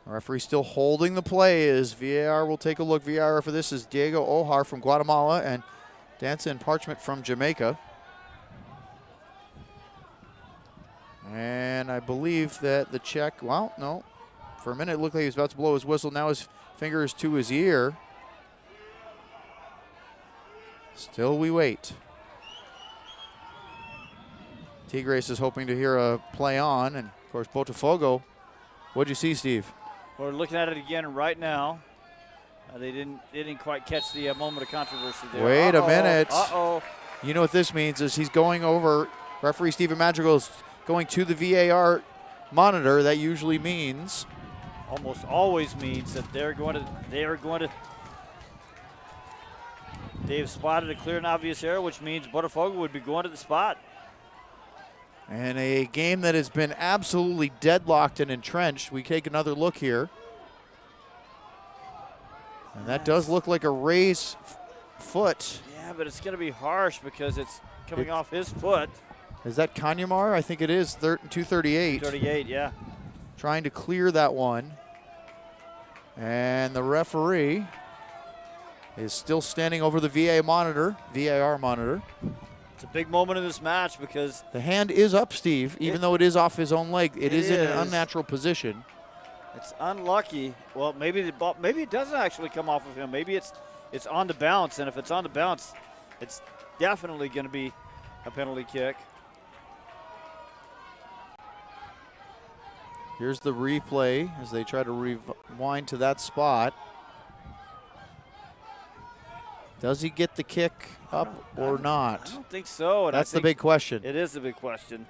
The referee still holding the play as VAR will take a look. VAR for this is Diego Ojar from Guatemala and Danson Parchment from Jamaica. And I believe that the check, well, no. For a minute it looked like he was about to blow his whistle. Now his finger is to his ear. Still we wait. Tigres is hoping to hear a play on, and of course Botafogo. What'd you see, Steve? We're looking at it again right now. They didn't quite catch the moment of controversy there. Wait a minute. Uh-oh. You know what this means is he's going over. Referee Stephen Madrigal's going to the VAR monitor. That usually means, almost always means that they're going to They've spotted a clear and obvious error, which means Botafogo would be going to the spot. And a game that has been absolutely deadlocked and entrenched. We take another look here. And that does look like a raised foot. Yeah, but it's going to be harsh because it's coming off his foot. Is that Kanyamar? I think it is 238. 38, yeah. Trying to clear that one. And the referee is still standing over the VAR monitor. It's a big moment in this match because the hand is up, Steve, even though it is off his own leg. It is in an unnatural position. It's unlucky. Well, maybe the ball, maybe it doesn't actually come off of him. Maybe it's on the bounce, and if it's on the bounce, it's definitely going to be a penalty kick. Here's the replay as they try to rewind to that spot. Does he get the kick up or not? I don't think so. And That's the big question. It is the big question.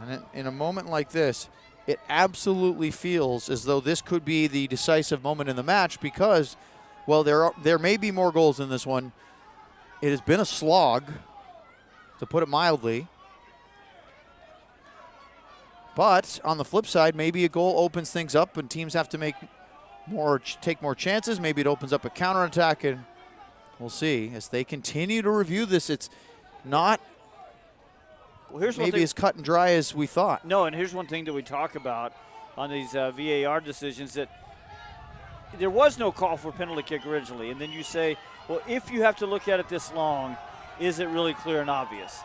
And in a moment like this, it absolutely feels as though this could be the decisive moment in the match because, well, there may be more goals in this one. It has been a slog, to put it mildly. But on the flip side, maybe a goal opens things up and teams have to take more chances. Maybe it opens up a counterattack, and we'll see. As they continue to review this, it's not maybe as cut and dry as we thought. No, and here's one thing that we talk about on these VAR decisions, that there was no call for penalty kick originally. And then you say, well, if you have to look at it this long, is it really clear and obvious?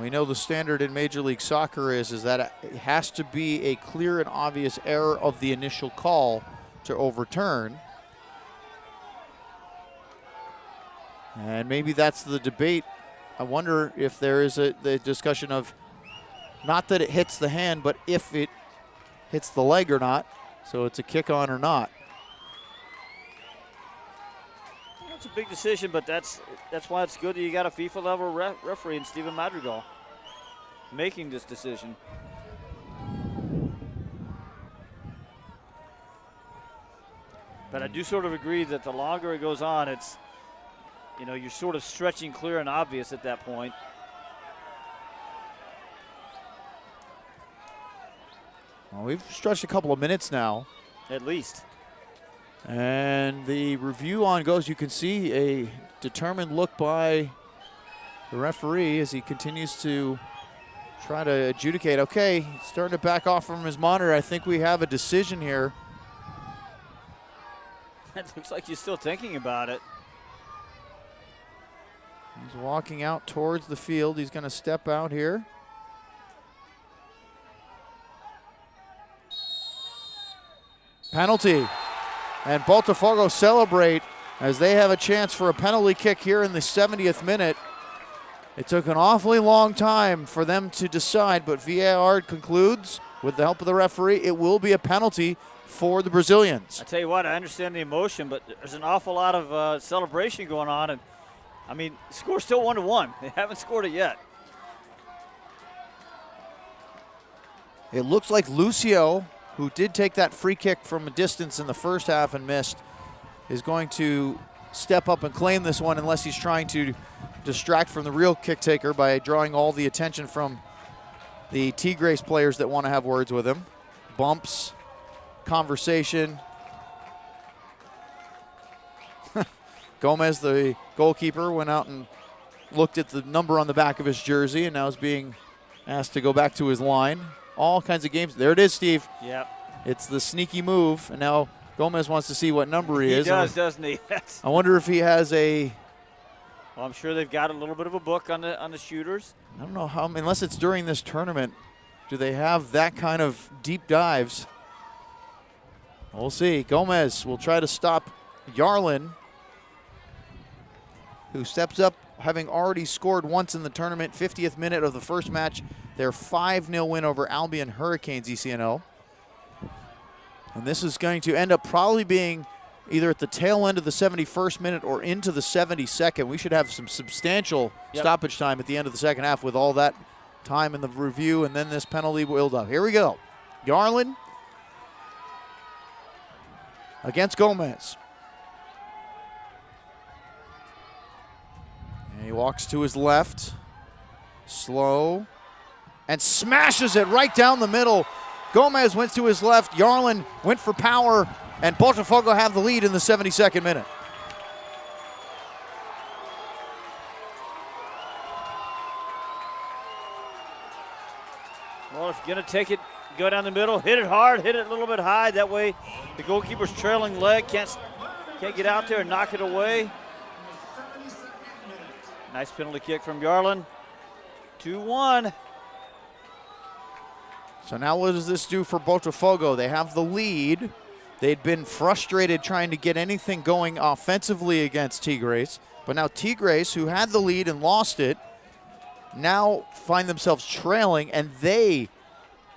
We know the standard in Major League Soccer is that it has to be a clear and obvious error of the initial call to overturn. And maybe that's the debate. I wonder if there is the discussion of not that it hits the hand, but if it hits the leg or not. So it's a kick on or not. It's a big decision, but that's why it's good that you got a FIFA level referee in Steven Madrigal making this decision. But I do sort of agree that the longer it goes on, it's, you're sort of stretching clear and obvious at that point. Well, we've stretched a couple of minutes now. At least. And the review on goes. You can see a determined look by the referee as he continues to try to adjudicate. Okay, he's starting to back off from his monitor. I think we have a decision here. It looks like he's still thinking about it. He's walking out towards the field. He's going to step out here. Penalty. And Botafogo celebrate as they have a chance for a penalty kick here in the 70th minute. It took an awfully long time for them to decide, but VAR concludes with the help of the referee, it will be a penalty for the Brazilians. I tell you what, I understand the emotion, but there's an awful lot of celebration going on. And I mean, the score's still 1-1. They haven't scored it yet. It looks like Lucio, who did take that free kick from a distance in the first half and missed, is going to step up and claim this one unless he's trying to distract from the real kick taker by drawing all the attention from the Tigres players that want to have words with him. Bumps, conversation. Gomez, the goalkeeper, went out and looked at the number on the back of his jersey and now is being asked to go back to his line. All kinds of games. There it is, Steve. Yep. It's the sneaky move, and now Gomez wants to see what number he is. He does, doesn't he? I wonder if he has a... Well, I'm sure they've got a little bit of a book on the shooters. I don't know how, unless it's during this tournament, do they have that kind of deep dives? We'll see. Gomez will try to stop Yarlin, who steps up, having already scored once in the tournament, 50th minute of the first match. Their 5-0 win over Albion Hurricanes ECNL. And this is going to end up probably being either at the tail end of the 71st minute or into the 72nd. We should have some substantial stoppage time at the end of the second half with all that time in the review and then this penalty build up. Here we go. Yarlin against Gomez. And he walks to his left, slow, and smashes it right down the middle. Gomez went to his left, Yarlin went for power, and Botafogo have the lead in the 72nd minute. Well, if you're going to take it, go down the middle, hit it hard, hit it a little bit high. That way the goalkeeper's trailing leg can't get out there and knock it away. Nice penalty kick from Yarlin. 2-1. So now what does this do for Botafogo? They have the lead. They'd been frustrated trying to get anything going offensively against Tigres. But now Tigres, who had the lead and lost it, now find themselves trailing, and they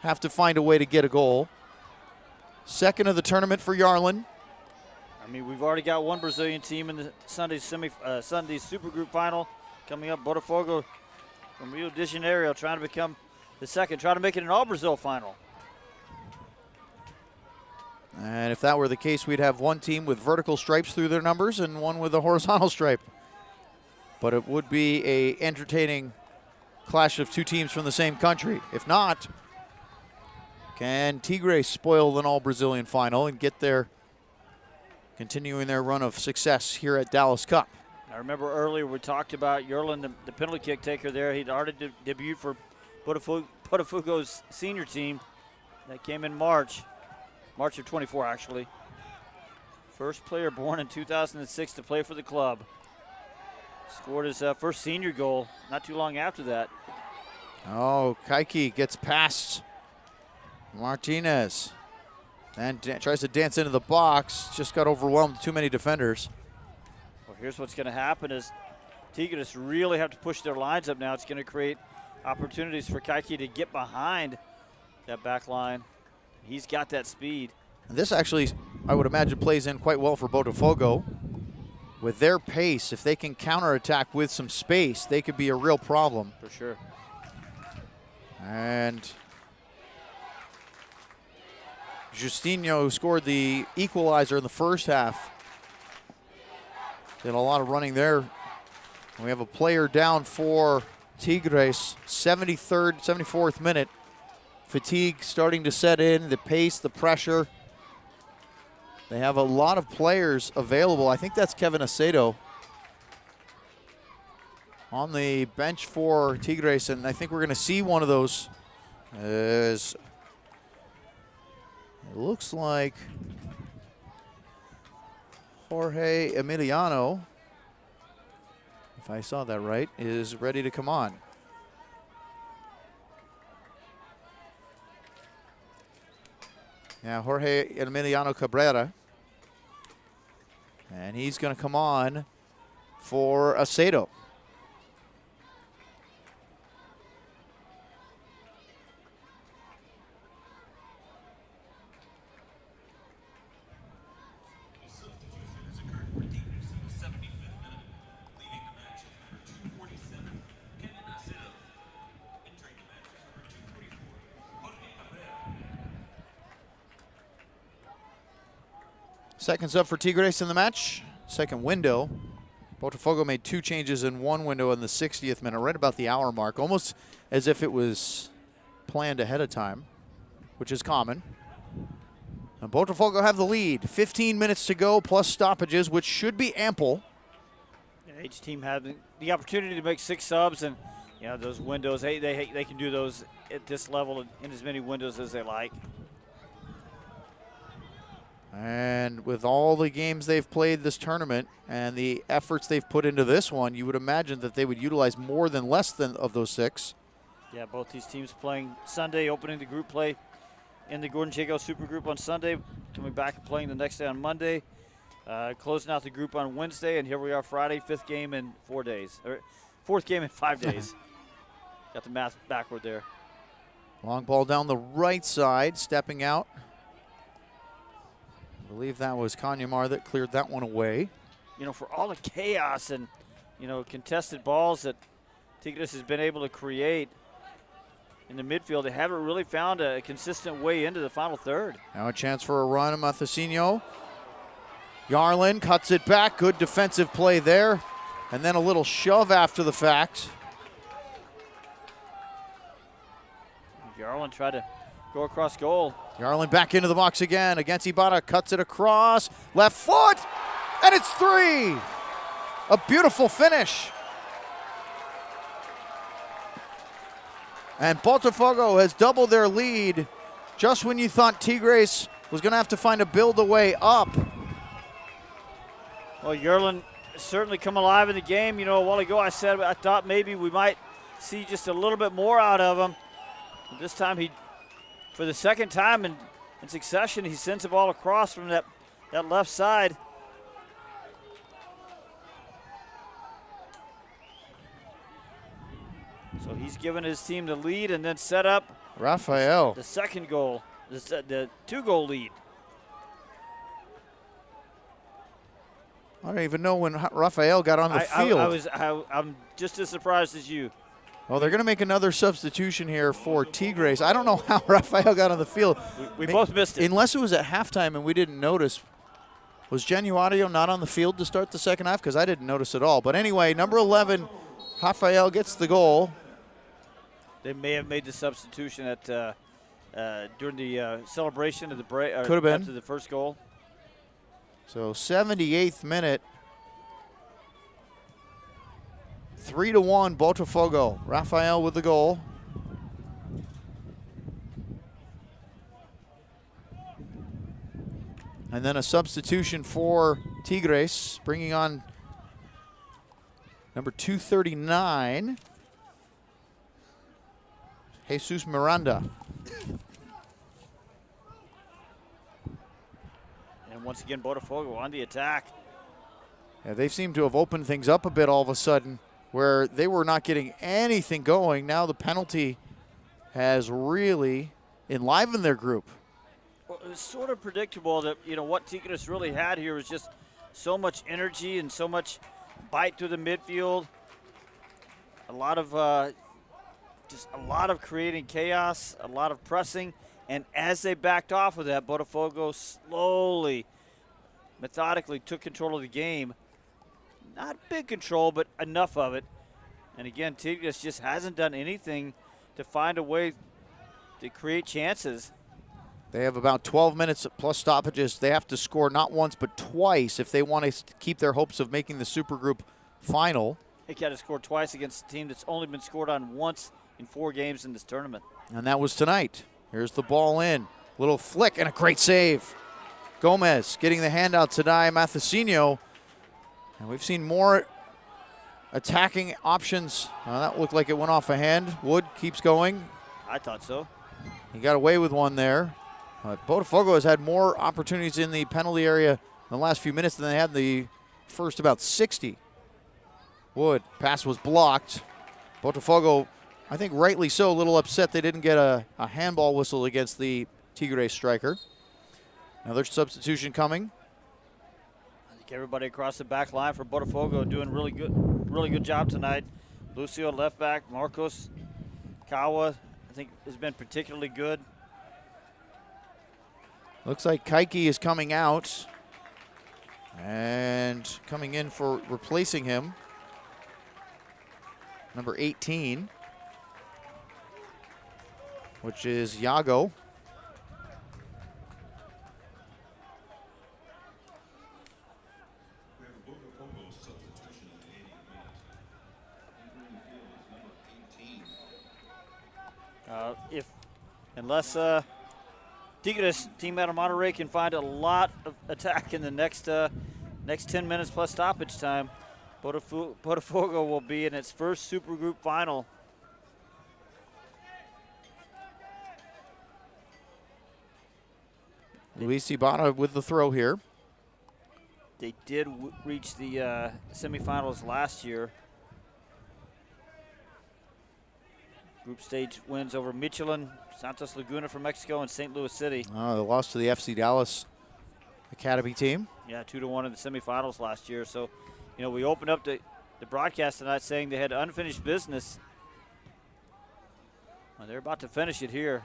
have to find a way to get a goal. Second of the tournament for Yarlin. I mean, we've already got one Brazilian team in the Sunday's Super Group final coming up. Botafogo from Rio de Janeiro trying to become the second, trying to make it an all-Brazil final. And if that were the case, we'd have one team with vertical stripes through their numbers and one with a horizontal stripe. But it would be a entertaining clash of two teams from the same country. If not, can Tigres spoil an all-Brazilian final and get their continuing their run of success here at Dallas Cup? I remember earlier we talked about Yarlin, the penalty kick taker there. He'd already debuted for Botafogo's senior team. That came in March of 24 actually. First player born in 2006 to play for the club. Scored his first senior goal not too long after that. Oh, Kaiki gets past Martinez and tries to dance into the box. Just got overwhelmed, too many defenders. Well, here's what's going to happen is Tigres really have to push their lines up now. It's going to create opportunities for Kaiki to get behind that back line. He's got that speed. And this actually, I would imagine, plays in quite well for Botafogo. With their pace, if they can counterattack with some space, they could be a real problem. For sure. And Justinho, who scored the equalizer in the first half, did a lot of running there. And we have a player down for Tigres, 74th minute. Fatigue starting to set in, the pace, the pressure. They have a lot of players available. I think that's Kevin Acedo on the bench for Tigres, and I think we're going to see one of those. As it looks like Jorge Emiliano, if I saw that right, is ready to come on. Now Jorge Emiliano Cabrera. And he's going to come on for Acedo. Seconds up for Tigres in the match. Second window. Botafogo made two changes in one window in the 60th minute, right about the hour mark, almost as if it was planned ahead of time, which is common. And Botafogo have the lead. 15 minutes to go plus stoppages, which should be ample. Yeah, each team had the opportunity to make 6 subs, and those windows, they can do those at this level in as many windows as they like. And with all the games they've played this tournament and the efforts they've put into this one, you would imagine that they would utilize more than less than of those 6. Yeah, both these teams playing Sunday, opening the group play in the Gordon Jago Super Group on Sunday, coming back and playing the next day on Monday, closing out the group on Wednesday, and here we are Friday, 5th game in 4 days, or 4th game in 5 days. Got the math backward there. Long ball down the right side, stepping out. I believe that was Kanyamar that cleared that one away. For all the chaos and, contested balls that Tigres has been able to create in the midfield, they haven't really found a consistent way into the final third. Now a chance for a run, Matosino. Yarlin cuts it back. Good defensive play there. And then a little shove after the fact. Yarlin tried to go across goal. Yarlin back into the box again against Ibarra. Cuts it across. Left foot. And it's 3. A beautiful finish. And Botafogo has doubled their lead just when you thought Tigres was going to have to find a build a way up. Well, Yarlin certainly come alive in the game. You know, a while ago I said I thought maybe we might see just a little bit more out of him. This time for the second time in succession, he sends the ball across from that left side. So he's given his team the lead and then set up Rafael. the second goal, the 2-goal lead. I don't even know when Rafael got on the field. I'm just as surprised as you. Well, they're going to make another substitution here for Tigres. I don't know how Rafael got on the field. We both missed it. Unless it was at halftime and we didn't notice. Was Januario not on the field to start the second half? Because I didn't notice at all. But anyway, number 11, Rafael gets the goal. They may have made the substitution at during the celebration of the break. Could have been. After the first goal. So 78th minute. 3-1 Botafogo. Rafael with the goal. And then a substitution for Tigres, bringing on number 239, Jesus Miranda. And once again, Botafogo on the attack. Yeah, they seem to have opened things up a bit all of a sudden, where they were not getting anything going. Now the penalty has really enlivened their group. Well, it was sort of predictable that, you know, what Tigres really had here was just so much energy and so much bite through the midfield. A lot of creating chaos, a lot of pressing. And as they backed off of that, Botafogo slowly, methodically took control of the game. Not big control, but enough of it. And again, Tigres just hasn't done anything to find a way to create chances. They have about 12 minutes plus stoppages. They have to score not once but twice if they want to keep their hopes of making the Supergroup final. They got to score twice against a team that's only been scored on once in 4 games in this tournament. And that was tonight. Here's the ball in. Little flick and a great save. Gomez getting the handout to Mathesino. And we've seen more attacking options. That looked like it went off a hand. Wood keeps going. I thought so. He got away with one there. Botafogo has had more opportunities in the penalty area in the last few minutes than they had in the first about 60. Wood, pass was blocked. Botafogo, I think rightly so, a little upset they didn't get a handball whistle against the Tigres striker. Another substitution coming. I think everybody across the back line for Botafogo doing really good job tonight. Lucio left back, Marcos Kawa, I think has been particularly good. Looks like Kaiki is coming out. And coming in for replacing him, number 18, which is Yago. We have a Botafogo substitution in the 80th minute. Entering the field is number 18. Unless Tigres, team out of Monterrey, can find a lot of attack in the next 10 minutes plus stoppage time, Botafogo will be in its first Supergroup final. Luis Ibarra with the throw here. They did reach the semifinals last year. Group stage wins over Michelin, Santos Laguna from Mexico, and St. Louis City. They lost to the FC Dallas Academy team. Yeah, 2-1 in the semifinals last year. So, you know, we opened up the broadcast tonight saying they had unfinished business. Well, they're about to finish it here.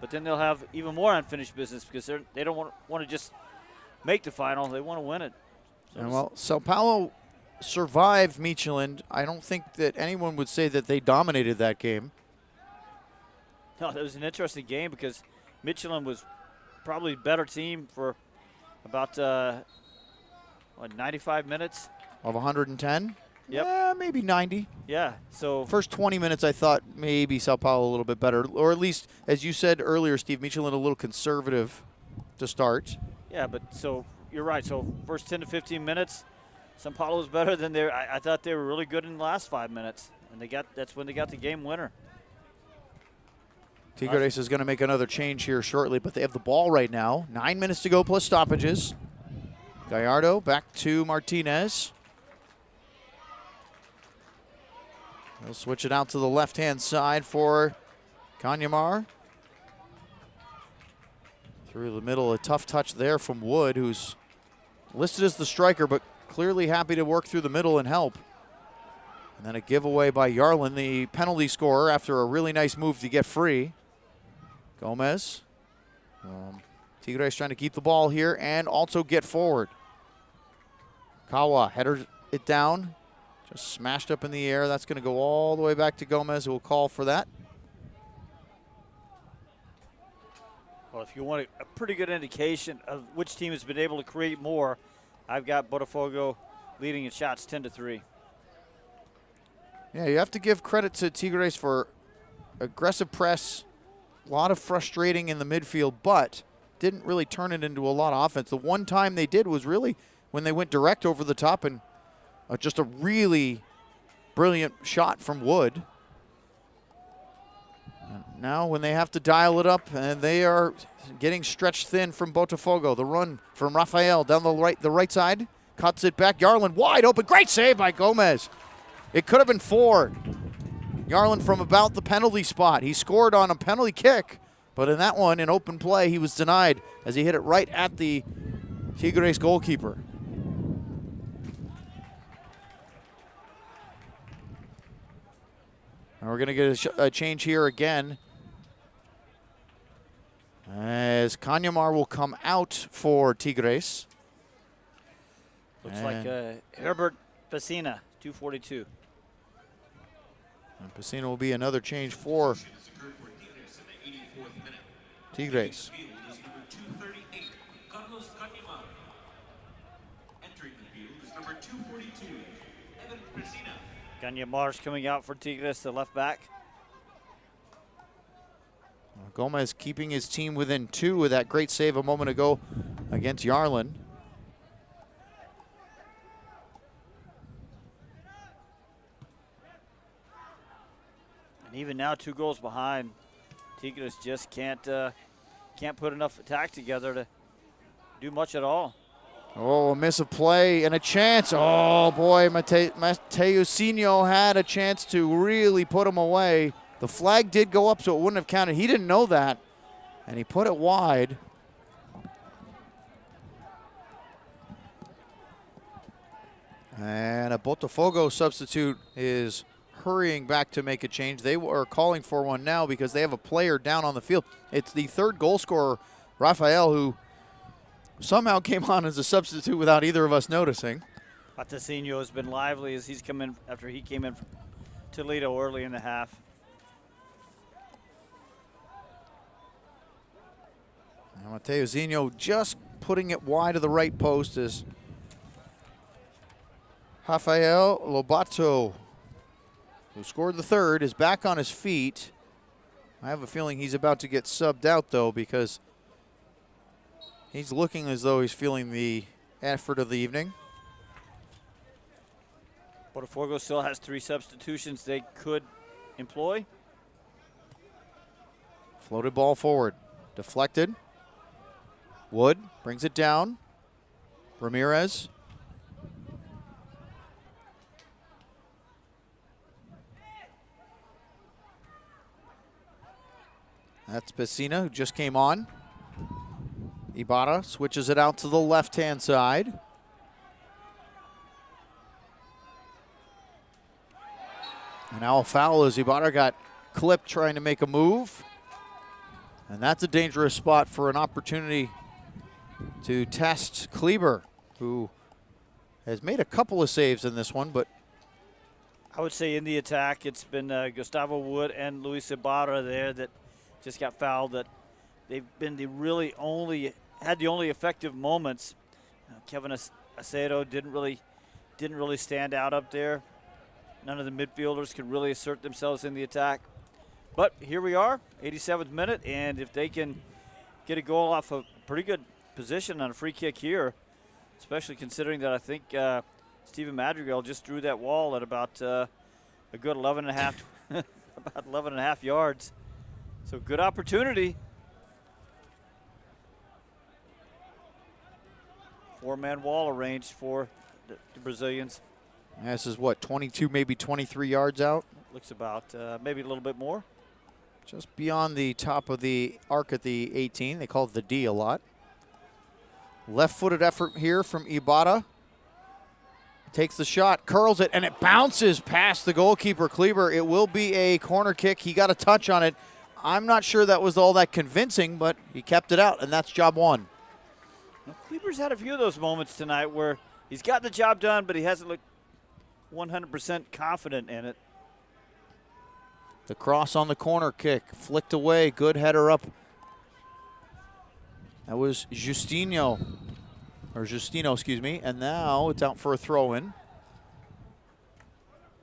But then they'll have even more unfinished business because they don't want to just make the final. They want to win it. So And well, Sao Paulo survived Michelin. I don't think that anyone would say that they dominated that game. no, that was an interesting game because Michelin was probably a better team for about 95 minutes Of 110? Yep. Yeah, maybe 90. Yeah, so First 20 minutes, I thought maybe Sao Paulo a little bit better, or at least, as you said earlier, Steve, Michelin a little conservative to start. yeah, but so you're right. So first 10 to 15 minutes, Sao Paulo was better than they. I thought they were really good in the last 5 minutes, and that's when they got the game winner. Tigres is going to make another change here shortly, but they have the ball right now. 9 minutes to go plus stoppages. Gallardo back to Martinez. They'll switch it out to the left-hand side for Kanyamar. Through the middle, a tough touch there from Wood, who's listed as the striker, but clearly happy to work through the middle and help. And then a giveaway by Yarlin, the penalty scorer, after a really nice move to get free. Gomez. Tigres trying to keep the ball here and also get forward. Kawa headers it down. Just smashed up in the air. That's going to go all the way back to Gomez, who will call for that. Well, if you want a pretty good indication of which team has been able to create more, I've got Botafogo leading in shots 10-3. Yeah, you have to give credit to Tigres for aggressive press, a lot of frustrating in the midfield, but didn't really turn it into a lot of offense. The one time they did was really when they went direct over the top and just a really brilliant shot from Wood. And now when they have to dial it up, and they are getting stretched thin from Botafogo. The run from Rafael down the right side, cuts it back. Yarlin wide open. Great save by Gomez. It could have been 4. Yarlin from about the penalty spot. He scored on a penalty kick, but in that one, in open play, he was denied as he hit it right at the Tigres goalkeeper. And we're going to get a change here again, as Kanyamar will come out for Tigres. Looks like Herbert Pacina, 242. And Pacina will be another change for Tigres. Ganyamar's coming out for Tigres, the left back. Gomez keeping his team within 2 with that great save a moment ago against Yarlin. And even now, 2 goals behind, Tigres just can't put enough attack together to do much at all. Oh, a miss of play and a chance. Oh, boy, Mateusinho had a chance to really put him away. The flag did go up, so it wouldn't have counted. He didn't know that, and he put it wide. And a Botafogo substitute is hurrying back to make a change. They are calling for one now because they have a player down on the field. It's the 3rd goal scorer, Rafael, who somehow came on as a substitute without either of us noticing. Mateusinho has been lively as he's come in after he came in from Toledo early in the half. And Mateusinho just putting it wide of the right post as Rafael Lobato, who scored the 3rd, is back on his feet. I have a feeling he's about to get subbed out, though, because he's looking as though he's feeling the effort of the evening. Botafogo still has 3 substitutions they could employ. Floated ball forward. Deflected. Wood brings it down. Ramirez. That's Pacina, who just came on. Ibarra switches it out to the left-hand side. And now a foul as Ibarra got clipped trying to make a move. And that's a dangerous spot for an opportunity to test Kleber, who has made a couple of saves in this one, but I would say in the attack, it's been Gustavo Wood and Luis Ibarra there that just got fouled. That they've been the only effective moments. Kevin Acedo didn't really stand out up there. None of the midfielders could really assert themselves in the attack. But here we are, 87th minute, and if they can get a goal off a pretty good position on a free kick here, especially considering that I think Steven Madrigal just drew that wall at about a good 11 and a half, about 11 and a half yards. So good opportunity. Four-man wall arranged for the Brazilians. This is what, 22, maybe 23 yards out? Looks about maybe a little bit more. Just beyond the top of the arc at the 18. They call it the D a lot. Left-footed effort here from Ibarra. Takes the shot, curls it, and it bounces past the goalkeeper, Kleber. It will be a corner kick. He got a touch on it. I'm not sure that was all that convincing, but he kept it out, and that's job one. Well, Kleber's had a few of those moments tonight where he's got the job done, but he hasn't looked 100% confident in it. The cross on the corner kick, flicked away, good header up. That was Justino, excuse me, and now it's out for a throw-in.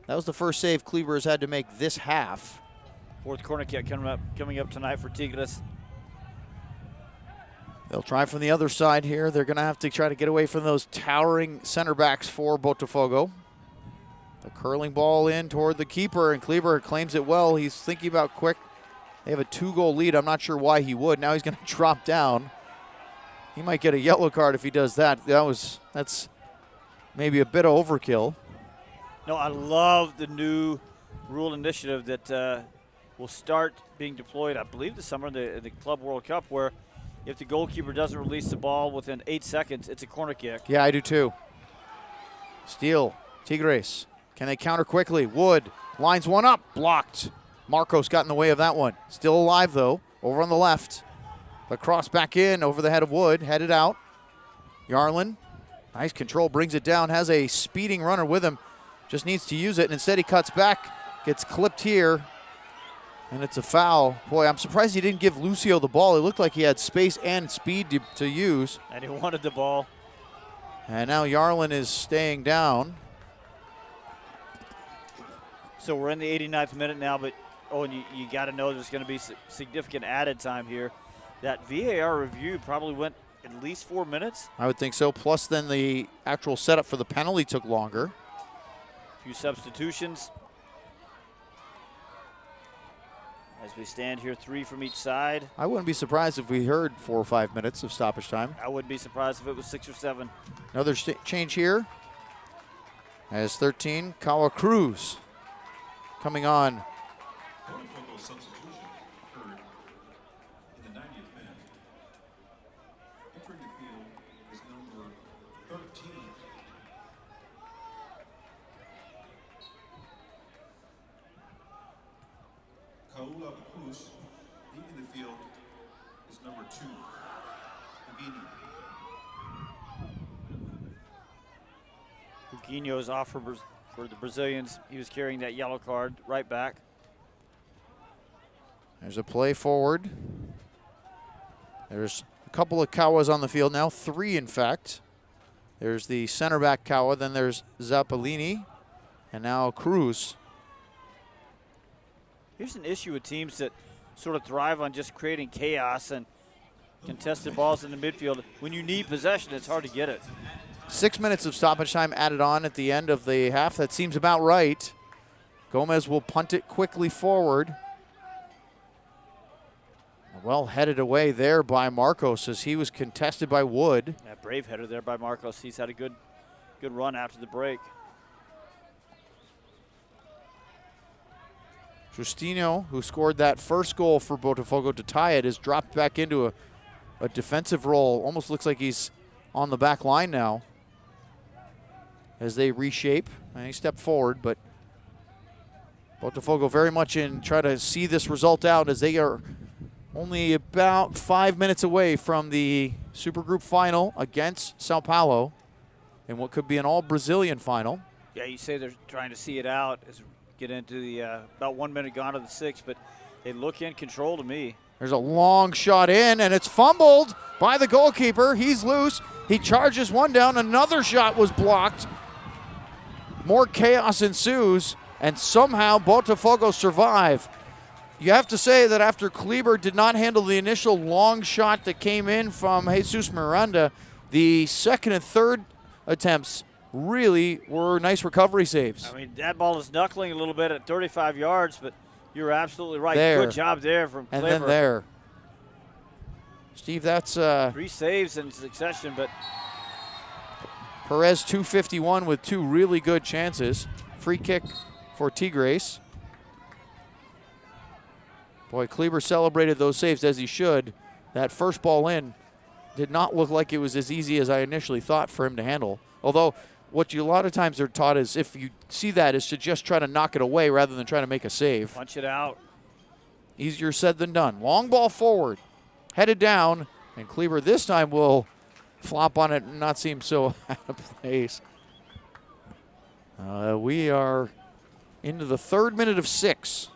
That was the first save Kleber has had to make this half. Fourth corner kick coming up tonight for Tigres. They'll try from the other side here. They're going to have to try to get away from those towering center backs for Botafogo. The curling ball in toward the keeper, and Kleber claims it well. He's thinking about quick. They have a 2-goal lead. I'm not sure why he would. Now he's going to drop down. He might get a yellow card if he does that. That's maybe a bit of overkill. No, I love the new rule initiative that will start being deployed, I believe, this summer in the Club World Cup, where if the goalkeeper doesn't release the ball within 8 seconds, it's a corner kick. Yeah, I do too. Steal, Tigres. Can they counter quickly? Wood lines one up, blocked. Marcos got in the way of that one. Still alive though, over on the left. The cross back in over the head of Wood, headed out. Yarlin, nice control, brings it down, has a speeding runner with him. Just needs to use it, and instead he cuts back, gets clipped here, and it's a foul. Boy, I'm surprised he didn't give Lucio the ball. It looked like he had space and speed to use. And he wanted the ball. And now Yarlin is staying down. So we're in the 89th minute now, but and you got to know there's going to be significant added time here. That VAR review probably went at least 4 minutes. I would think so, plus then the actual setup for the penalty took longer. A few substitutions. As we stand here, 3 from each side. I wouldn't be surprised if we heard 4 or 5 minutes of stoppage time. I wouldn't be surprised if it was 6 or 7. Another change here. As 13, Kawa Cruz coming on. Botafogo substitution occurred in the 90th minute. Entering the field is number 13. Kaula Cruz. Leaving the field is number 2. Coutinho is off for the Brazilians. He was carrying that yellow card right back. There's a play forward. There's a couple of Kawas on the field now, 3 in fact. There's the center back Kawa, then there's Zappalini, and now Cruz. Here's an issue with teams that sort of thrive on just creating chaos and contested balls in the midfield. When you need possession, it's hard to get it. 6 minutes of stoppage time added on at the end of the half. That seems about right. Gomez will punt it quickly forward. Well headed away there by Marcos as he was contested by Wood. That brave header there by Marcos. He's had a good run after the break. Justino, who scored that first goal for Botafogo to tie it, has dropped back into a defensive role. Almost looks like he's on the back line now as they reshape. And he stepped forward, but Botafogo very much in try to see this result out as they are only about 5 minutes away from the Supergroup final against Sao Paulo in what could be an all-Brazilian final. Yeah, you say they're trying to see it out as we get into the about 1 minute gone to the sixth, but they look in control to me. There's a long shot in, and it's fumbled by the goalkeeper. He's loose. He charges one down. Another shot was blocked. More chaos ensues, and somehow Botafogo survive. You have to say that after Kleber did not handle the initial long shot that came in from Jesus Miranda, the second and third attempts really were nice recovery saves. I mean, that ball is knuckling a little bit at 35 yards, but you're absolutely right. There. Good job there from Kleber. And then there. Steve, that's 3 saves in succession, but Perez 251 with 2 really good chances. Free kick for Tigres. Boy, Kleber celebrated those saves as he should. That first ball in did not look like it was as easy as I initially thought for him to handle. Although what you a lot of times are taught is if you see that is to just try to knock it away rather than try to make a save. punch it out. Easier said than done. Long ball forward, headed down, and Kleber this time will flop on it and not seem so out of place. We are into the 3rd minute of 6.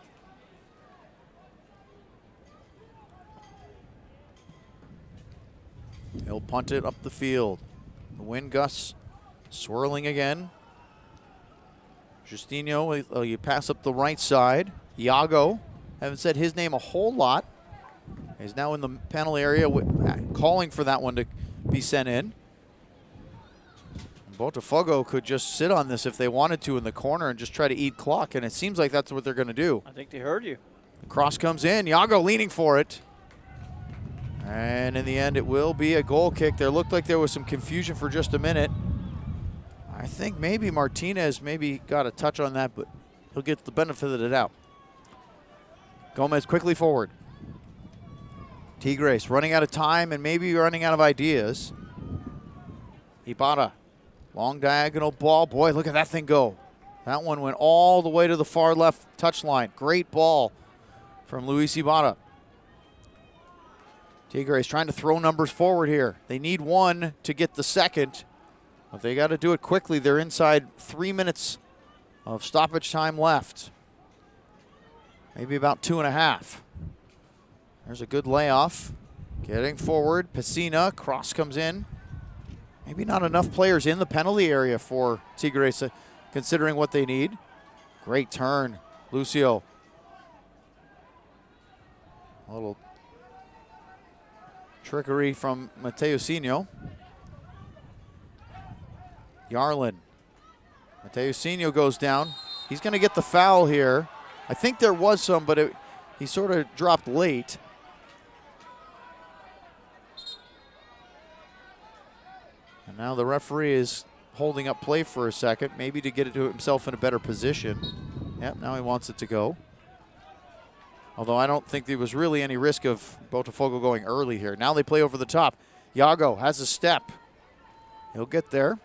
He'll punt it up the field. The wind gusts swirling again. Justinho, you pass up the right side. Iago, haven't said his name a whole lot. He's now in the penalty area calling for that one to be sent in. Botafogo could just sit on this if they wanted to in the corner and just try to eat clock, and it seems like that's what they're going to do. I think they heard you. The cross comes in. Iago leaning for it. And in the end, it will be a goal kick. There looked like there was some confusion for just a minute. I think maybe Martinez maybe got a touch on that, but he'll get the benefit of the doubt. Gomez quickly forward. Tigres running out of time and maybe running out of ideas. Ibarra, long diagonal ball. Boy, look at that thing go. That one went all the way to the far left touchline. Great ball from Luis Ibarra. Tigres trying to throw numbers forward here. They need one to get the second, but they got to do it quickly. They're inside 3 minutes of stoppage time left. Maybe about 2.5. There's a good layoff. Getting forward, Pessina, cross comes in. Maybe not enough players in the penalty area for Tigres, considering what they need. Great turn, Lucio. A little trickery from Mateusinho. Yarlin. Mateusinho goes down. He's going to get the foul here. I think there was some, but he sort of dropped late. And now the referee is holding up play for a second, maybe to get it to himself in a better position. Yep, now he wants it to go. Although I don't think there was really any risk of Botafogo going early here. Now they play over the top. Iago has a step. He'll get there.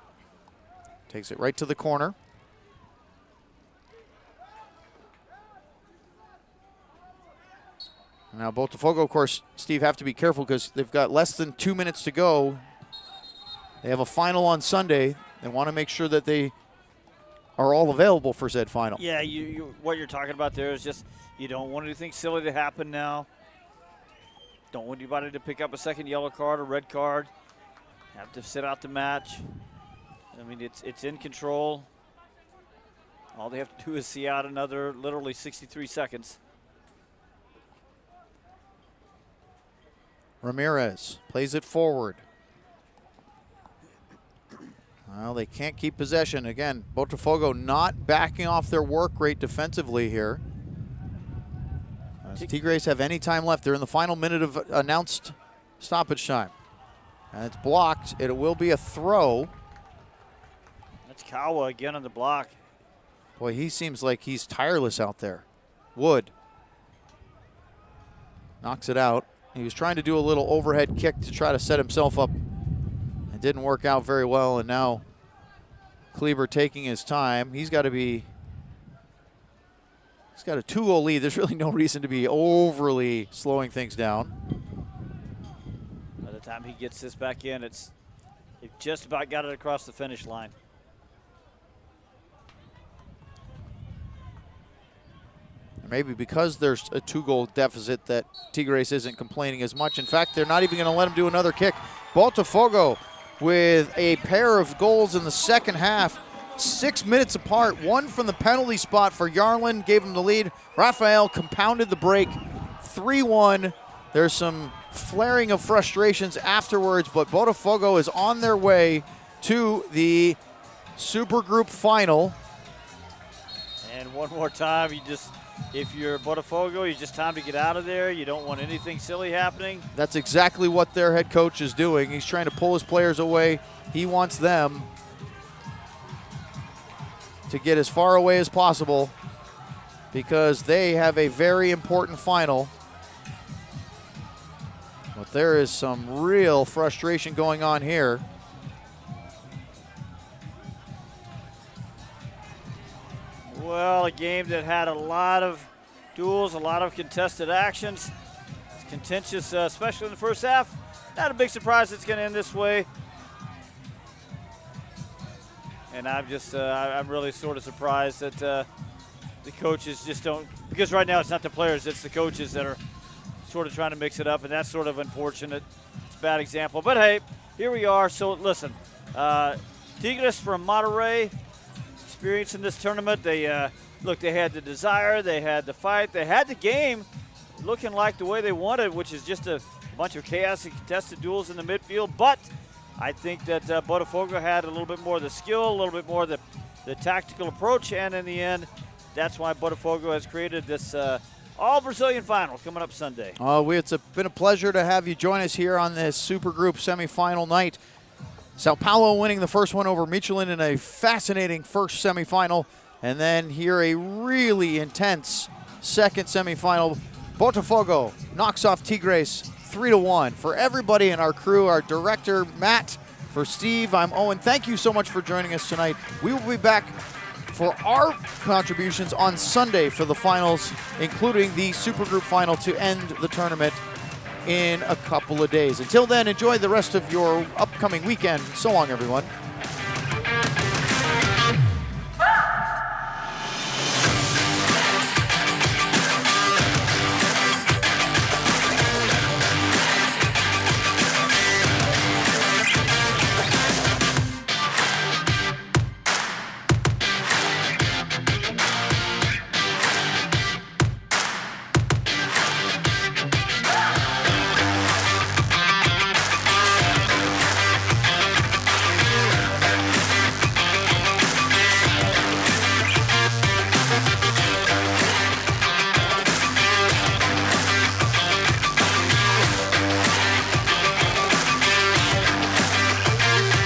Takes it right to the corner. Now Botafogo, of course, Steve, have to be careful because they've got less than 2 minutes to go. They have a final on Sunday. They want to make sure that they are all available for said final. Yeah, what you're talking about there is just you don't want anything silly to happen now. Don't want anybody to pick up a second yellow card or red card. Have to sit out the match. I mean, it's in control. All they have to do is see out another literally 63 seconds. Ramirez plays it forward. Well, they can't keep possession. Again, Botafogo not backing off their work rate defensively here. Tigres have any time left. They're in the final minute of announced stoppage time. And it's blocked. It will be a throw. That's Kawa again on the block. Boy, he seems like he's tireless out there. Wood knocks it out. He was trying to do a little overhead kick to try to set himself up. It didn't work out very well, and now Kleber taking his time. He's got to be He's got a 2-goal lead. There's really no reason to be overly slowing things down. By the time he gets this back in, they've just about got it across the finish line. Maybe because there's a 2-goal deficit that Tigres isn't complaining as much. In fact, they're not even going to let him do another kick. Botafogo with a pair of goals in the second half, 6 minutes apart. One from the penalty spot for Yarlin, gave him the lead. Rafael compounded the break, 3-1. There's some flaring of frustrations afterwards, but Botafogo is on their way to the Supergroup final. And one more time, if you're Botafogo, it's just time to get out of there. You don't want anything silly happening. That's exactly what their head coach is doing. He's trying to pull his players away. He wants them to get as far away as possible because they have a very important final. But there is some real frustration going on here. Well, a game that had a lot of duels, a lot of contested actions. It's contentious, especially in the first half. Not a big surprise it's going to end this way. And I'm really sort of surprised that the coaches just don't, because right now it's not the players, it's the coaches that are sort of trying to mix it up, and that's sort of unfortunate. It's a bad example. But hey, here we are. So listen, Tigres from Monterrey, experience in this tournament. They had the desire, they had the fight, they had the game looking like the way they wanted, which is just a bunch of chaos and contested duels in the midfield. But I think that Botafogo had a little bit more of the skill, a little bit more of the tactical approach, and in the end, that's why Botafogo has created this all-Brazilian final coming up Sunday. It's been a pleasure to have you join us here on this Supergroup semifinal night. Sao Paulo winning the first one over Michelin in a fascinating first semifinal, and then here a really intense second semifinal. Botafogo knocks off Tigres 3-1. For everybody in our crew, our director, Matt, for Steve, I'm Owen. Thank you so much for joining us tonight. We will be back for our contributions on Sunday for the finals, including the Supergroup final to end the tournament in a couple of days. Until then, enjoy the rest of your upcoming weekend. So long, everyone.